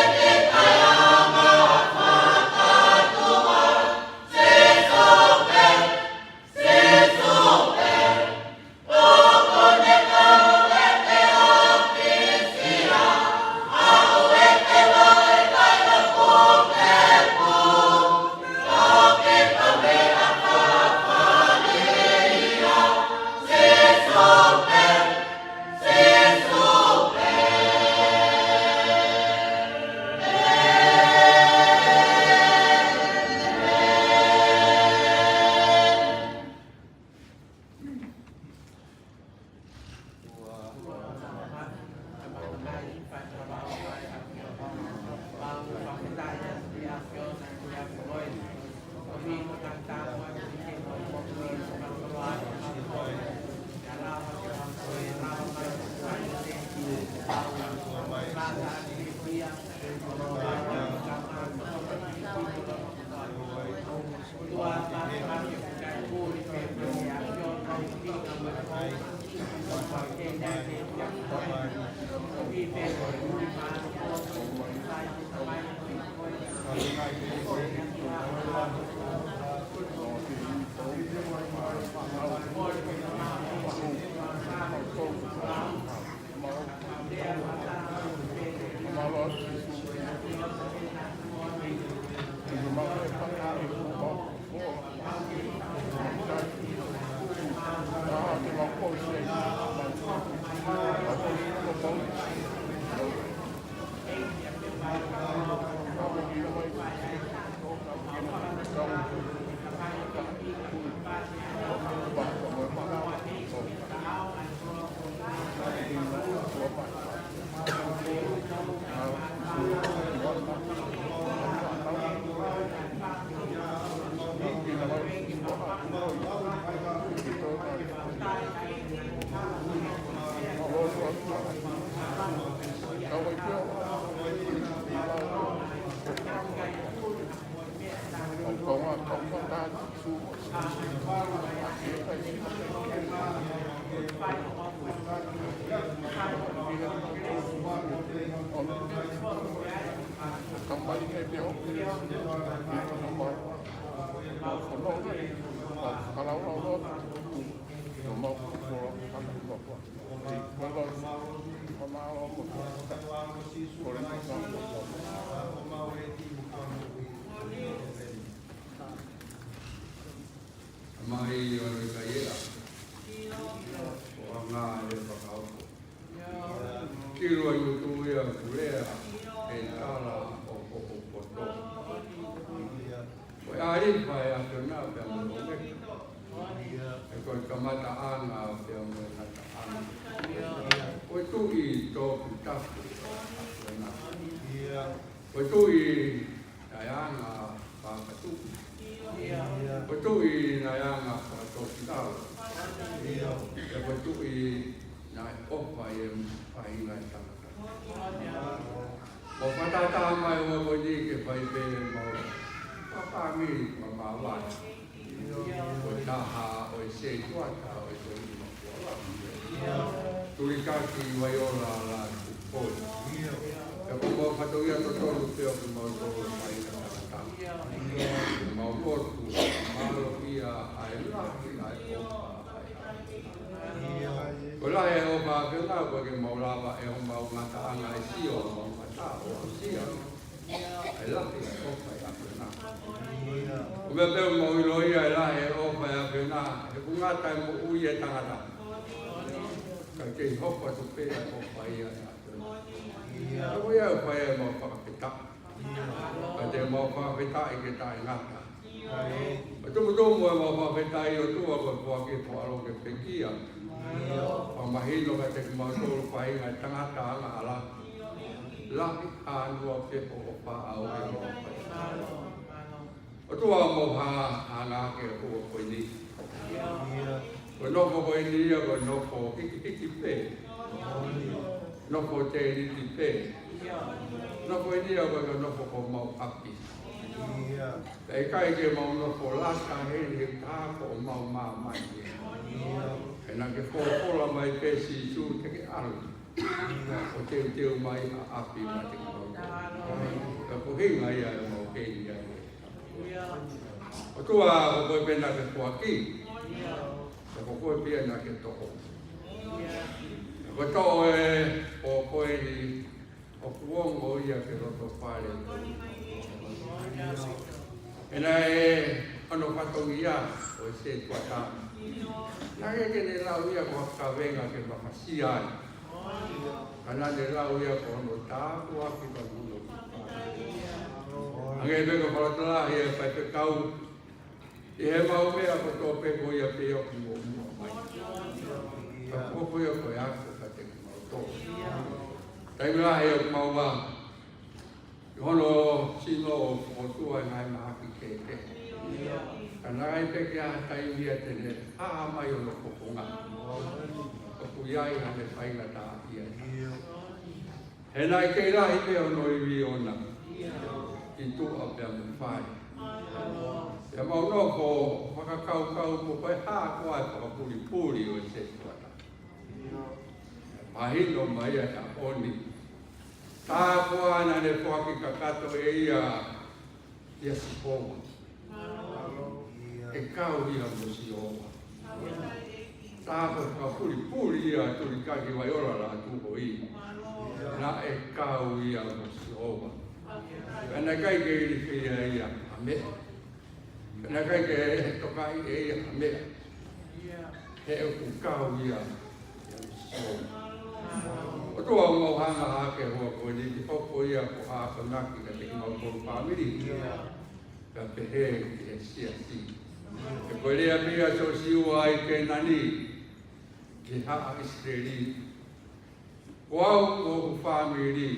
S8: Kampai ke te o. Kampai. Kono ri. Kalau lo no mau ko ana ko. Kalau mau ko. Ore ni sa.
S9: Mai ora ka ia. O nga le pa ka o. Kilo yu tu ia kulea e tala o to. O ari pa ia ke na pe mo me. E ko kamata anga pe mo na ta anga. O tu I to ta. O tu I anga pa ka tu. O tu I anga pa to ta. E tu I na opa I pai na ta. O patata mai o ko ni ke pai pe mo. Pa mi ma wa. O ta ha o se tua ta o to ni mo. Turi ka ki wa yo la ko. E ko mo pa to ya to pe o mo to pai na ta. Mo ko tu ma lo ia ai la ai o. Kola e o ba ke na ko ke mo la ba e o ma o ngata anga e si o mo ta o si o. E la ke o pa ya ke na. O me pe mo I lo ia e la e o pa ya ke na. E ku ngata mo u ye tangata. Ka ke ho pa tu pe o pa ia ya ke na. O ia pa ya mo pa ke ta. Ka te mo pa ke ta e ke ta ngata. Tu mo pa ke ta I o tu ko ke po alo ke pe kia. Pamahino ka te kumautoro pai ngai tangata anga ala. Laki anua pe o pa au e mo pai. O tua mo ha anga ke o koe ni. Ko noko koe ni ia ko noko iki pe. Noko te ni pe. Noko ni ia ko noko ko mau api. E kai ke mau noko laka he ka ko mau mai. E nā ke whōwhora mai pēsi tū te ke aru. O teo mai a api ma te kōtō. Ka kuhinga ia e mau kei ia e. O tua o koe pēnā ke kuaki. Ka koe pia nā ke toko. Ko tō e o koe ni o kuongo ia ke roto whare. E nā e ano patongi ia o e se tuata. Nāke ke ne lau ia ko ka venga ke makasia ai. Kana ne lau ia ko no tāku aki ka muno. Ange venga paratala ia pai pe kau. I he mau mea ko tō pe ko ia pe o ki mo mai. Ka koko ia ko ako ka te mau tō. Taimila ia ko mau wā. I hono sino o tua ngai mahaki ke te. Kanai peke a taimia tene a mai o no kokonga. O kuiai hane whainga tā ia. He nai kei rahi pe o no iwi ona. I tū a pia mu whai. E mau no ko whakakau mo koe hā koa e whakapuri o se tuata. Mahino mai a ta oni. Tā koa ana ne whaki kakato e ia siponga. E kau ia mo si oa. Tāpa ka puri ia turi kaki vai ora la tuko I. Na e kau ia mo si oa. Ana kai ke iri whia ia a mea. Ana kai ke toka I e ia a mea. He e ku kau ia mo si oa. O tua ngau hanga hake hoa koe ni ki poko ia ko haka ngaki ka te ngau koru pāmiri. Ka pehe ki e sia si. E koe rea mea so siua ai ke nani ki haa Israeli. Ko au ko ku whamiri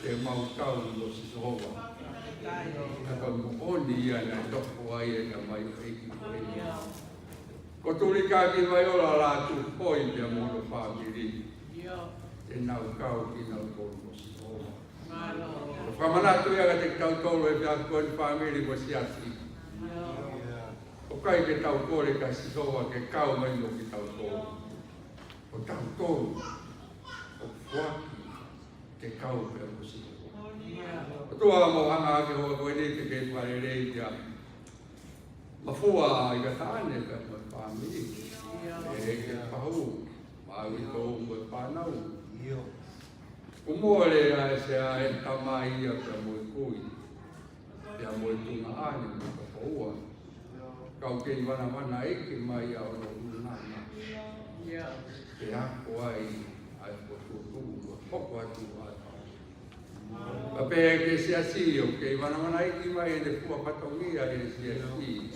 S9: te mau kau mo si sohova. Ka mo oni ia na toko ai e ka mai o eiki koe ia. Ko turi ka ki mai ora la tu koi te mono whamiri. Te nau kau ki nau koru mo si sohova. Whamanatu ia ka te tau tolo e pia koe whamiri mo si asi. O kai ke tau kore ka si soa ke kau mai no ki tau tōru. O tau tōru, o fuaki, ke kau pe o si. Tua mo hanga ke ho ko ni ke pare re ya. Mafua I ka tane ka pa mi. Ke pau. Ma wi ko mo pa na u. Umore a se a tamai ya ka mo kui. Ya mo tu na ani mo ka pau. Kau ke wana mana ke mai a o no na. Ke ha ko ai ko tu poko atu a pe ke sia si o ke mana ki mai de fu patongi a de sia si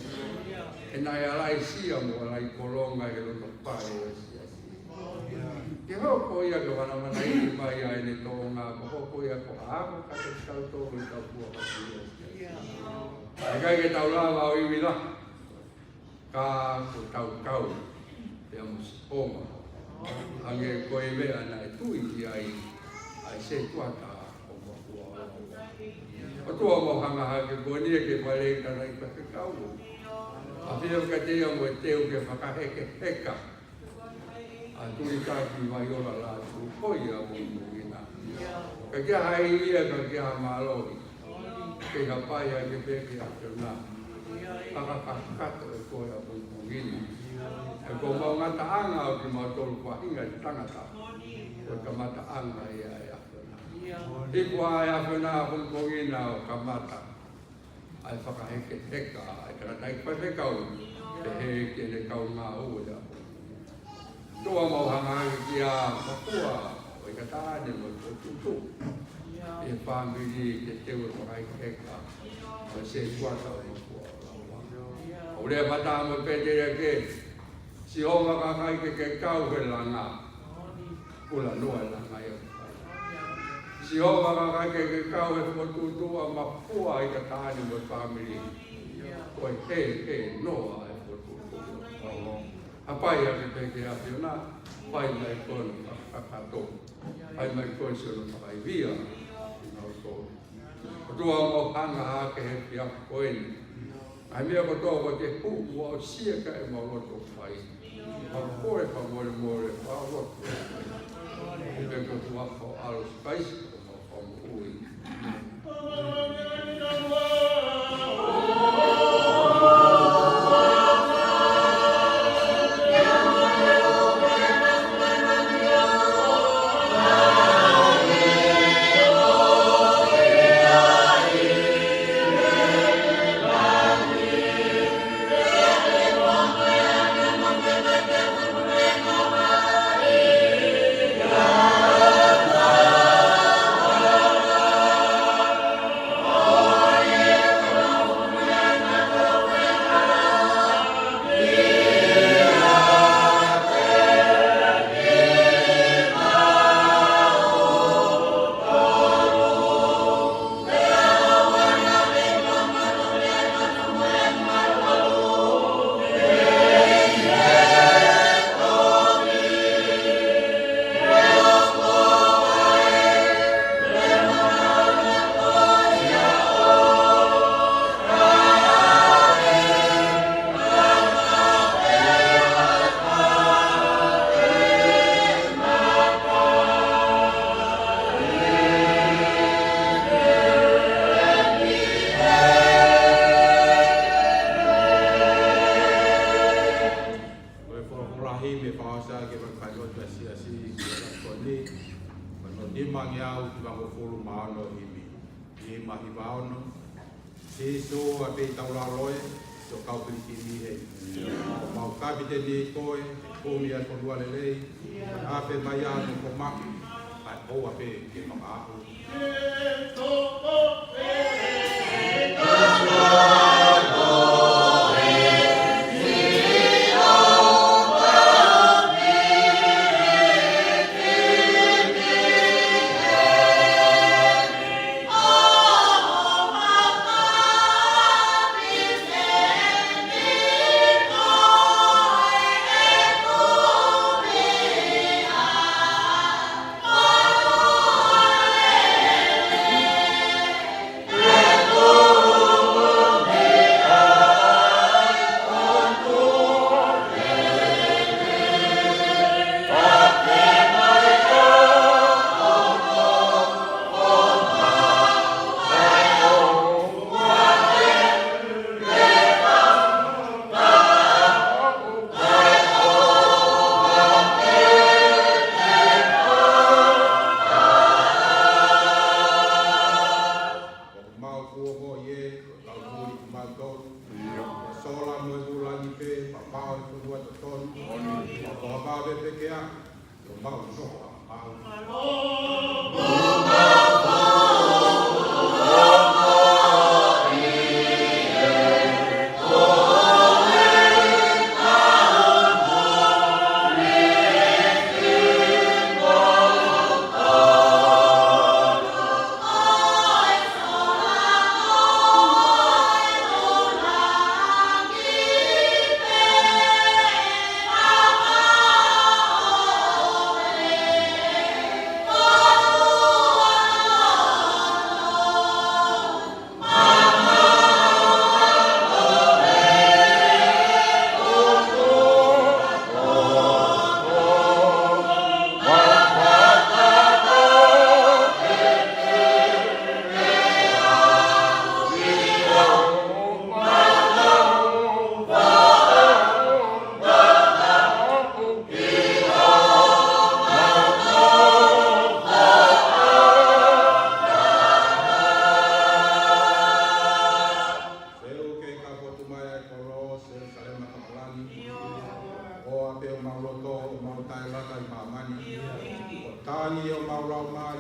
S9: e na ya lai si mo lai kolonga e lo pa e sia si ke ho ko ia ke mana ki mai a de tonga ko ia ko a ko ka te tau to ko ta fu a sia ai ke tau la va i vila ka ko tau ya mo oma ange ko e ve ana tu i ai se tua ta o tua mo hanga ha ke boni ke pare ka rai pa ke kau a fio ka te mo te o ke whaka heke heka a tu i ka ki vai ora la tu koi a mo ina ka kia hai ia ka kia maloi ke ka pai a ke peke a te na ka kato e koi a mo ina e ko mau ngata anga o ki mau tolu pa hinga i tangata o ka mata anga ia I kua e awhena hong kongina o ka mata. Ai whakaheke heka, ai karatai koe hekau, te he ke ne kau ngā ua. Tua mau hangangi ki a mapua, o i ka tāne mo o tutu. E whāmbiri ke tewe whakaheke heka, o se kuata o mapua o rea mata mo pete rea ke, si honga kakai ke kau he langa, kula noa e langa e o. Si hova ka ke kau e whakutua mapua I ka tāne mo whamiri. Koe he noa e whakutua. Hapai a ke peke a whiona, pai mai kono kakato. Pai mai koe sono whakai via. O tua mo hanga a ke he pia koeni. Ai mea ko tō ko te hu o sia ka e mauroto whai. Ma koe pa more whaoroto. I me ko tua ko alo spaisi.
S10: Oh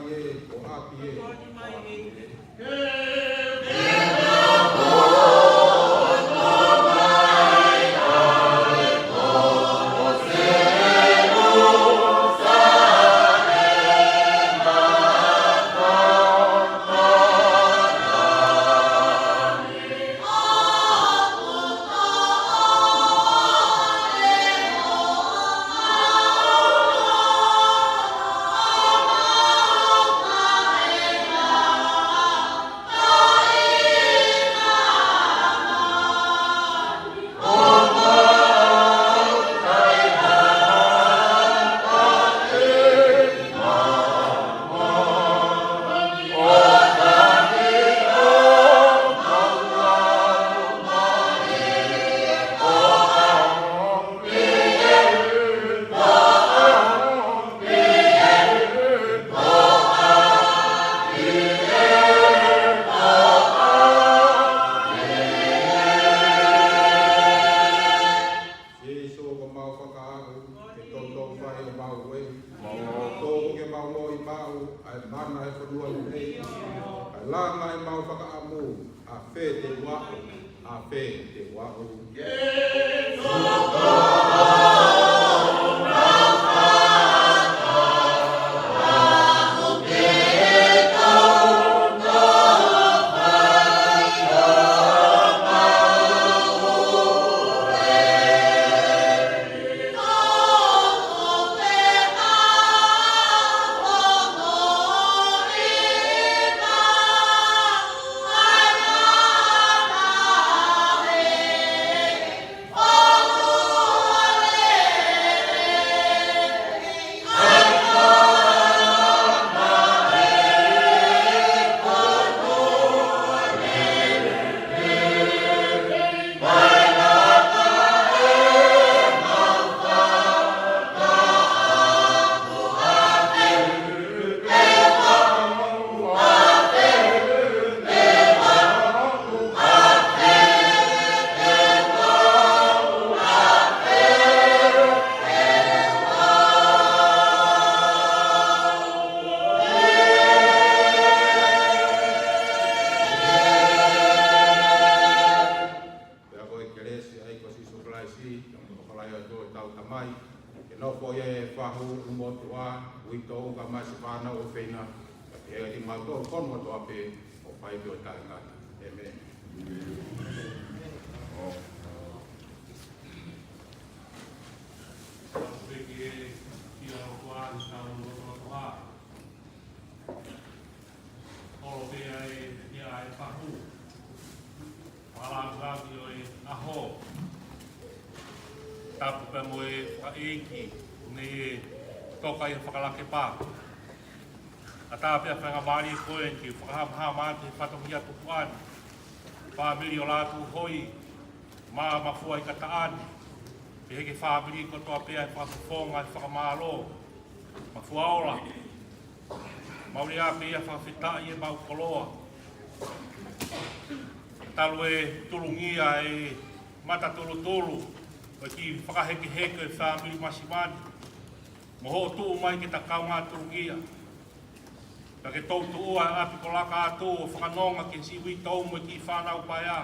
S8: e, o api e.
S5: Koni mai e.
S6: Tapu pe moe whaeiki ne toka i whakalake pā. A tā pia whanga maari koe ki whakahamha māte whatongia tupuani. Whamiri o lātu hoi, mā mafua i kataani. Pe heke whamiri ko toa pia i whakafonga i whakamālo. Mafua ola. Mauri a pia whakawhitai e mau koloa. Talu e tulungia e mata tulu tulu. O ki whakaheke heke e whamiri masimani. Moho tuu mai ki ta kaunga tulungia. Ka ke tau tu ua api ko laka atu o whakanonga ki si ui tau mo ki whanau pai a.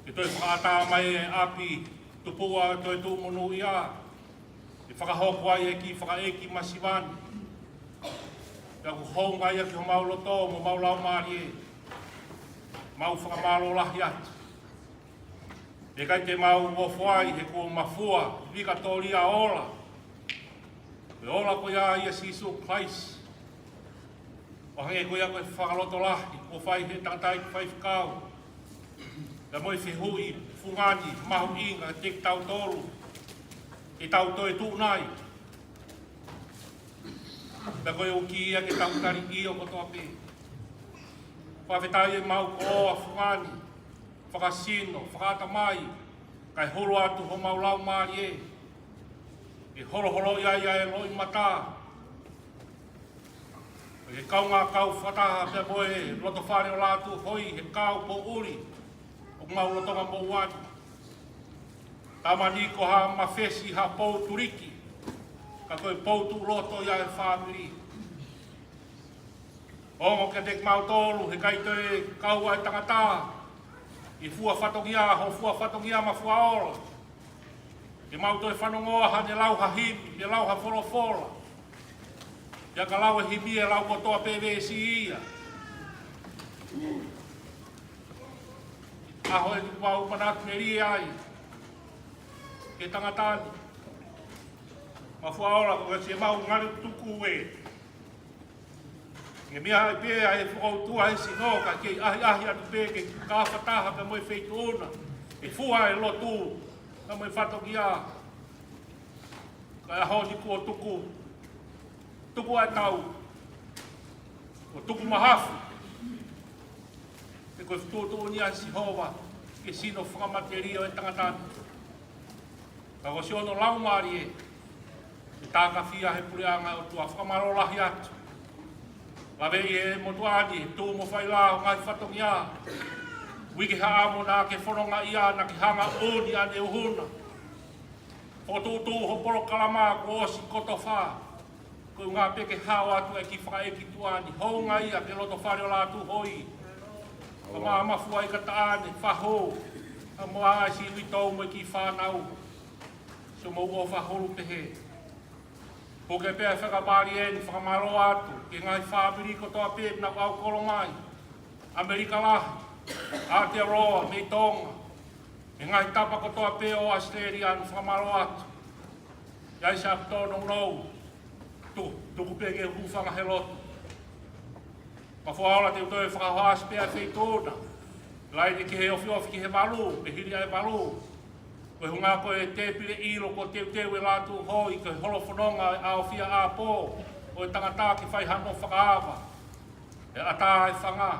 S6: Ke toi whakata mai e api tupua toi tu monu i a. Ke whakahoku ai e ki whakaeki masimani. Ka ku hounga ia ki ho mauloto mo maulau maari e. Mau whakamalo lahi atu. E kai te mau wofuai he kua mafua, vika tōria ola. E ola ko ia ia sisu Christ. O hange ko ia koe whakaloto lahi, o whai he tātai ki whai whikau. Ka moi whihui, fungani, mahu inga, te tau tōru. Ke tau toi tūnai. Ka koe uki ia ke tau tari i o kotoa pē. Whawhetai e mau ko oa fungani. Whakasino, whakata mai, kai holo atu ho maulau maari e. E holo ia e loi mata. E kaunga kau whataha pia moe, loto whare o lātu hoi, he kau po uri, o mau lotonga po wani. Tamani ko ha mawhesi ha pou turiki, ka koe pou tu loto ia e whamiri. Ongo ke te mau tolu, he kai te kau ai tangata. I fua whatongia, ho fua whatongia ma fua ola. Ke mau toi whanongoa ha ne lau ha hipi, ne lau ha wholofola. Ia ka lau e hipi e lau kotoa PVC ia. Aho e tuku wau manatu me rie ai. Ke tangatani. Ma fua ola ko se mau ngare tuku e. Nge mea ai pēa e whakautua e sinoka ke ahi atu pē ke kāwhataha ka moe wheitu ona. E fua e lotu ka moe whatoki a. Ka aho ni kua tuku. Tuku ai tau. O tuku mahafu. E koe whtuotu ni a sihova ke sino whakamateria o e tangatani. Ka ko si ono laumari e. E tāka whia he pureanga o tua whakamaro atu. Wawei e motuani, tū mo whai la o ngai whatongi a. Wiki haa mo nā ke whanonga ia na ki hanga uni ane uhuna. Ho tūtū ho poro kalama ko osi koto wha. Ko ngā peke hao atu e ki whaeki tuani. Hou ngā ia ke loto whare o la tu hoi. Ka maa mafua i ka taane, whaho. Ka moa ai si witou mo ki whanau. So mo o whaholu pehe. Ko ke pēr whakamari e ni whakamaro atu, ke ngai whāpiri ko toa pēp na au kolongai. Amerika lahi, Aotearoa, me Tonga. E ngai tapa ko toa pē o Australia ni whakamaro atu. Iai sa tono rau, tuku pē ke hūwhanga he lotu. Ma whaola te utoe whakahoas pēr wheitona. Lai ni ki he ofi ki he malu, me hiri ai malu. Koe hunga koe te pire ilo ko teu e lātu hoi, koe holofononga ao fia a pō, o e tangata ki whai hano whakaawa. E ata e whanga,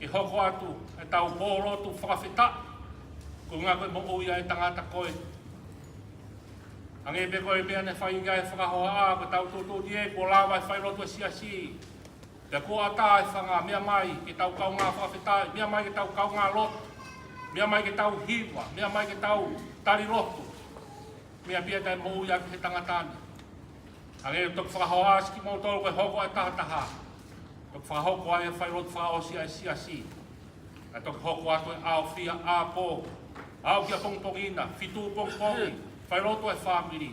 S6: e hoko atu, e tau pōrotu whakawhita, koe hunga koe mo uia e tangata koe. Ange pe koe mea ne whai ngai whakahoa a, koe tau tūtū ni e, ko lawa e whai rotu e siasi. Te ko ata e whanga, mea mai, ke tau kaunga whakawhita, mea mai ke tau kaunga lotu. Mea mai ke tau hiwa, mea mai ke tau tari rotu. Mea pia tai mou ia ke he tangatani. Ange tok whakahoa aski mou tolu koe hoko ai tahataha. Tok whakahoko ai e whai rotu whakaosi ai siasi. A tok hoko atu e ao fia a pō. Ao kia pongpongina, fitu pongpongi, whai rotu e whamiri.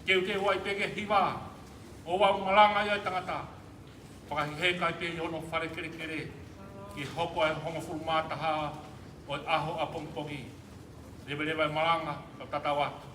S6: Keu te huai peke hiwa, o wau malanga ia tangata. Whakahihe kai pe ono whare kere kere. Ki hoko ai homofuru mātaha. O aho a pongpongi. Lewa malanga, o tatawatu.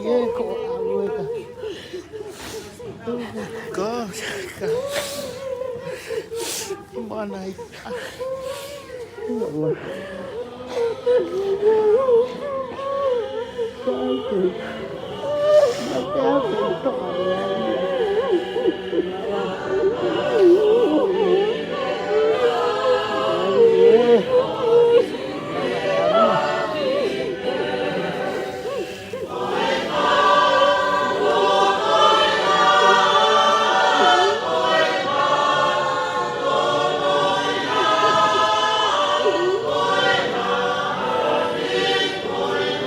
S4: ye ko awe ka. Go ka. Mana itu? Ya Allah. Cantik. Mata aku tak
S5: Ôi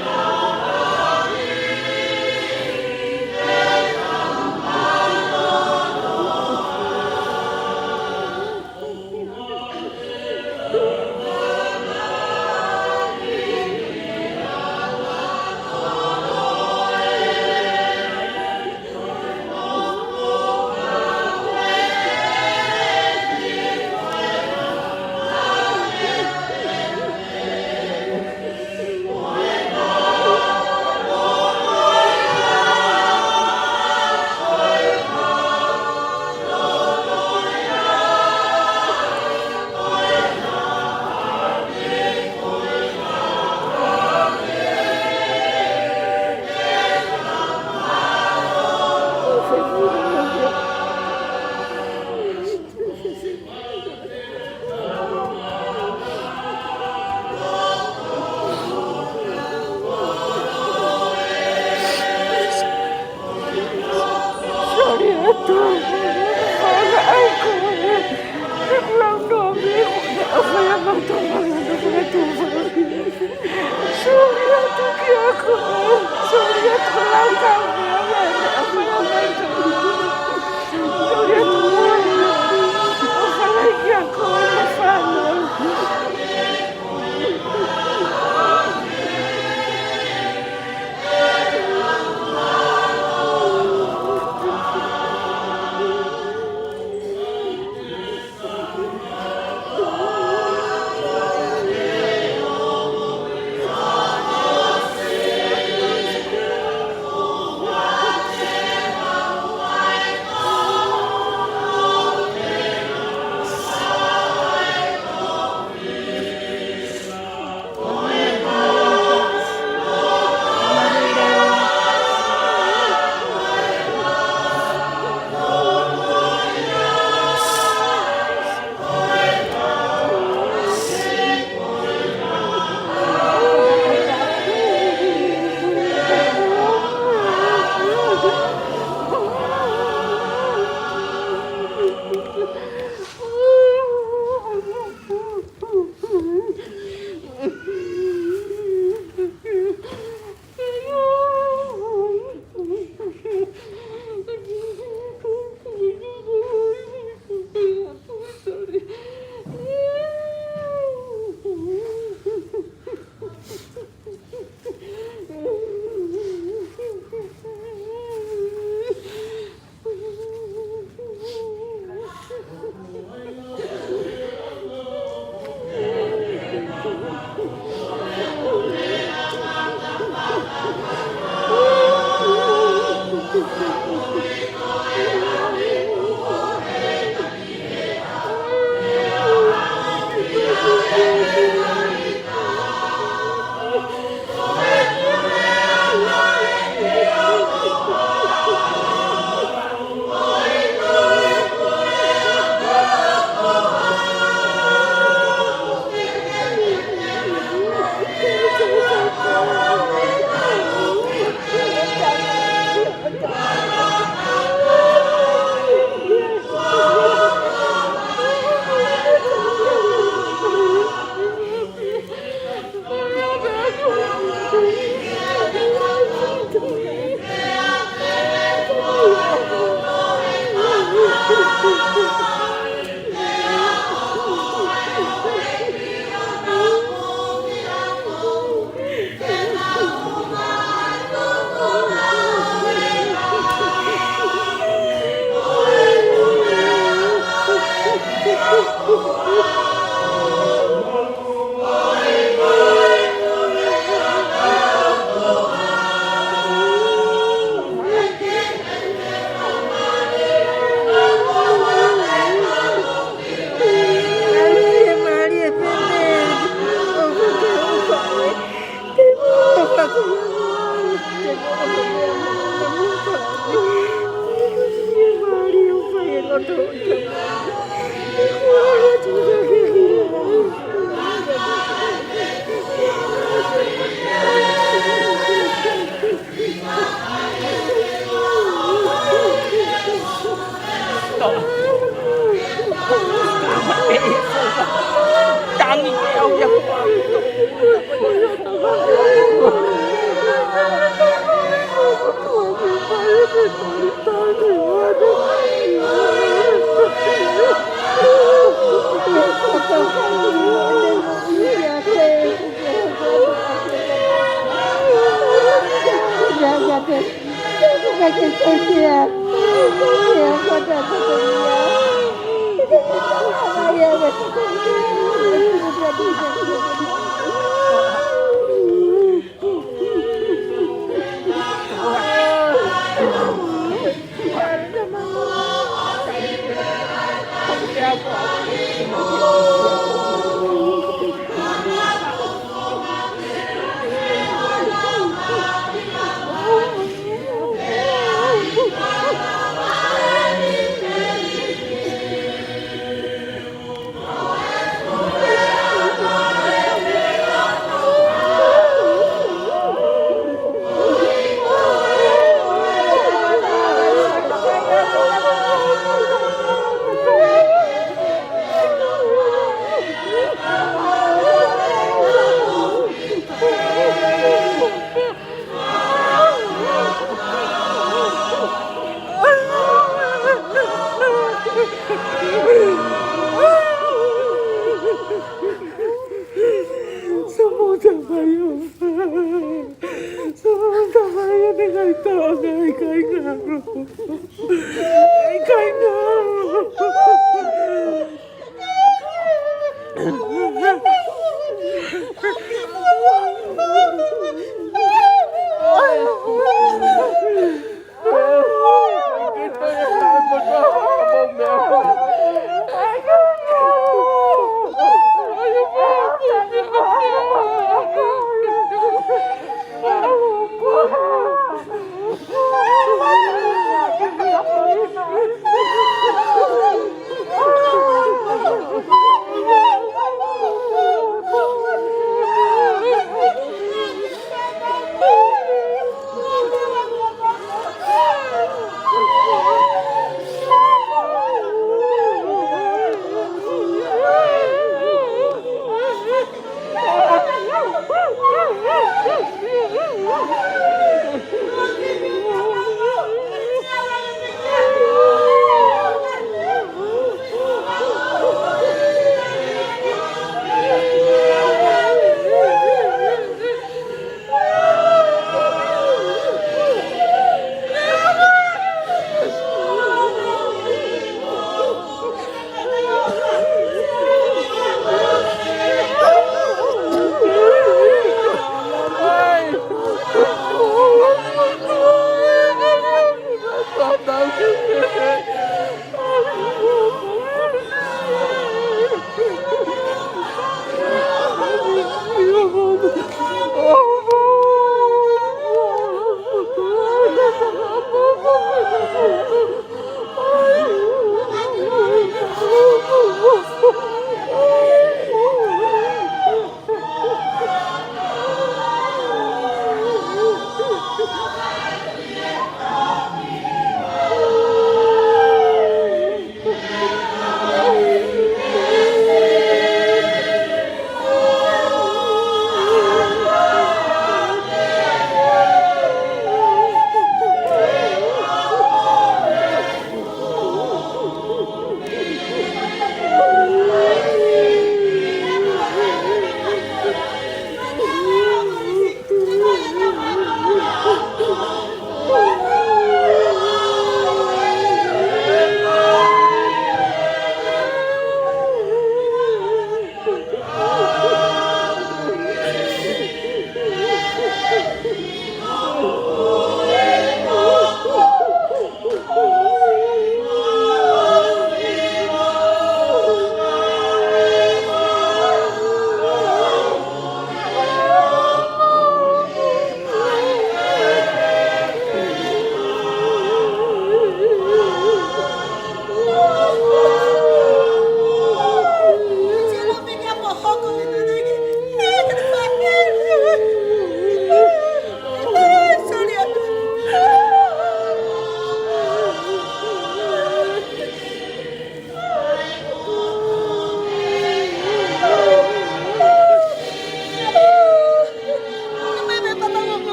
S4: Oh,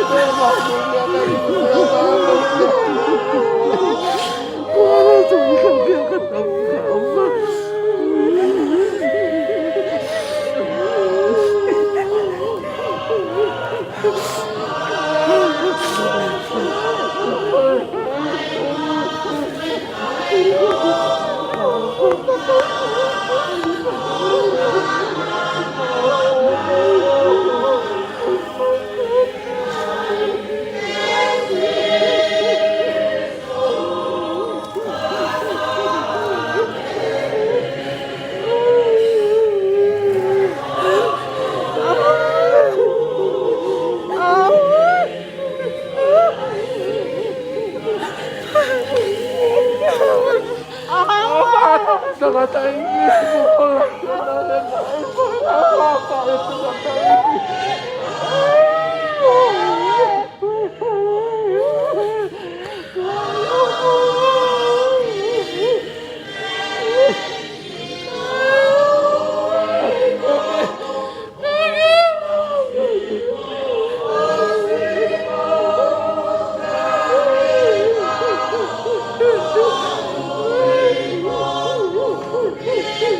S5: Thank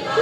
S5: you.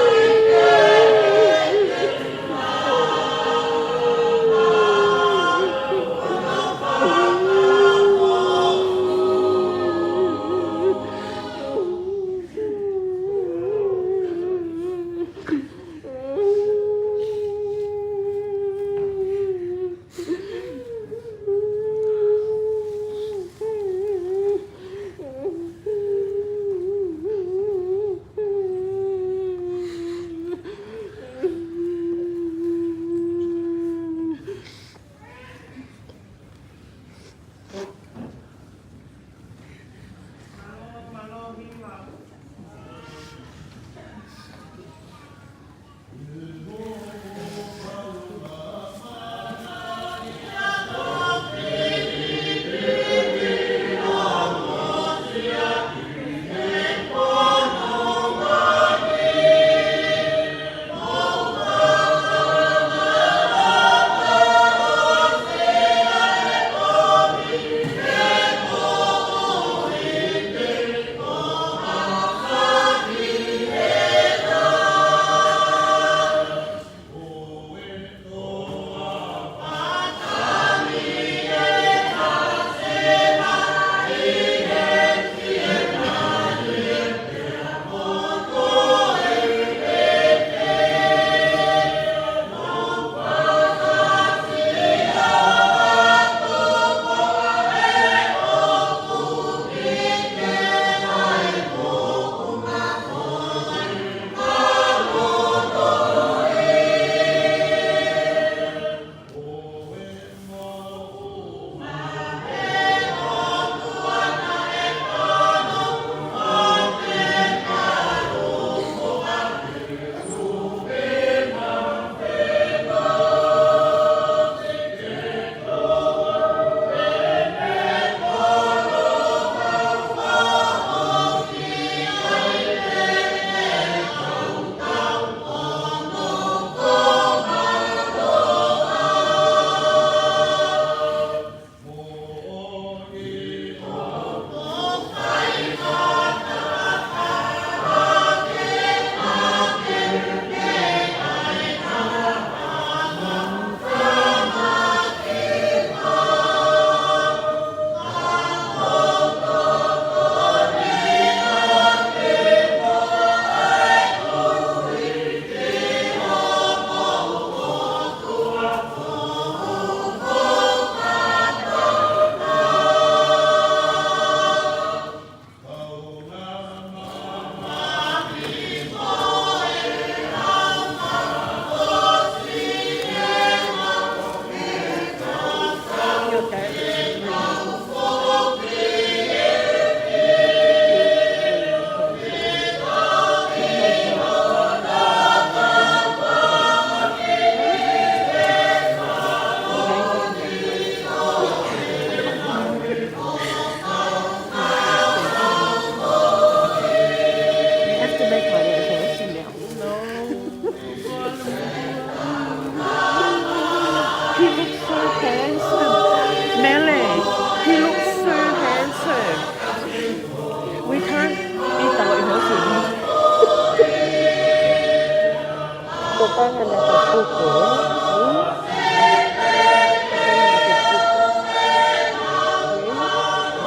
S4: Tocangan natin pupo.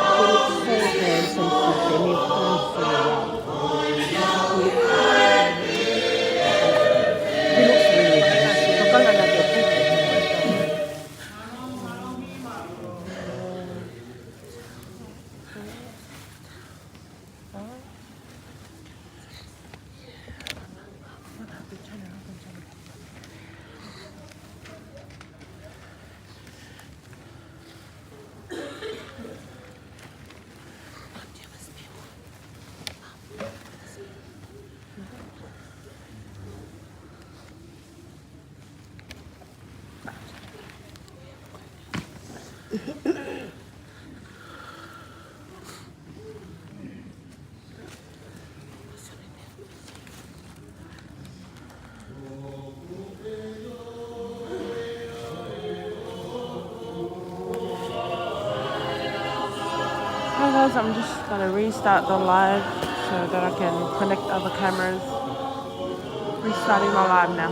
S4: He looks so handsome, and he comes so well. He looks really handsome. Tocangan natin pupo. Hi guys, I'm just gonna restart the live so that I can connect other cameras. Restarting my live now.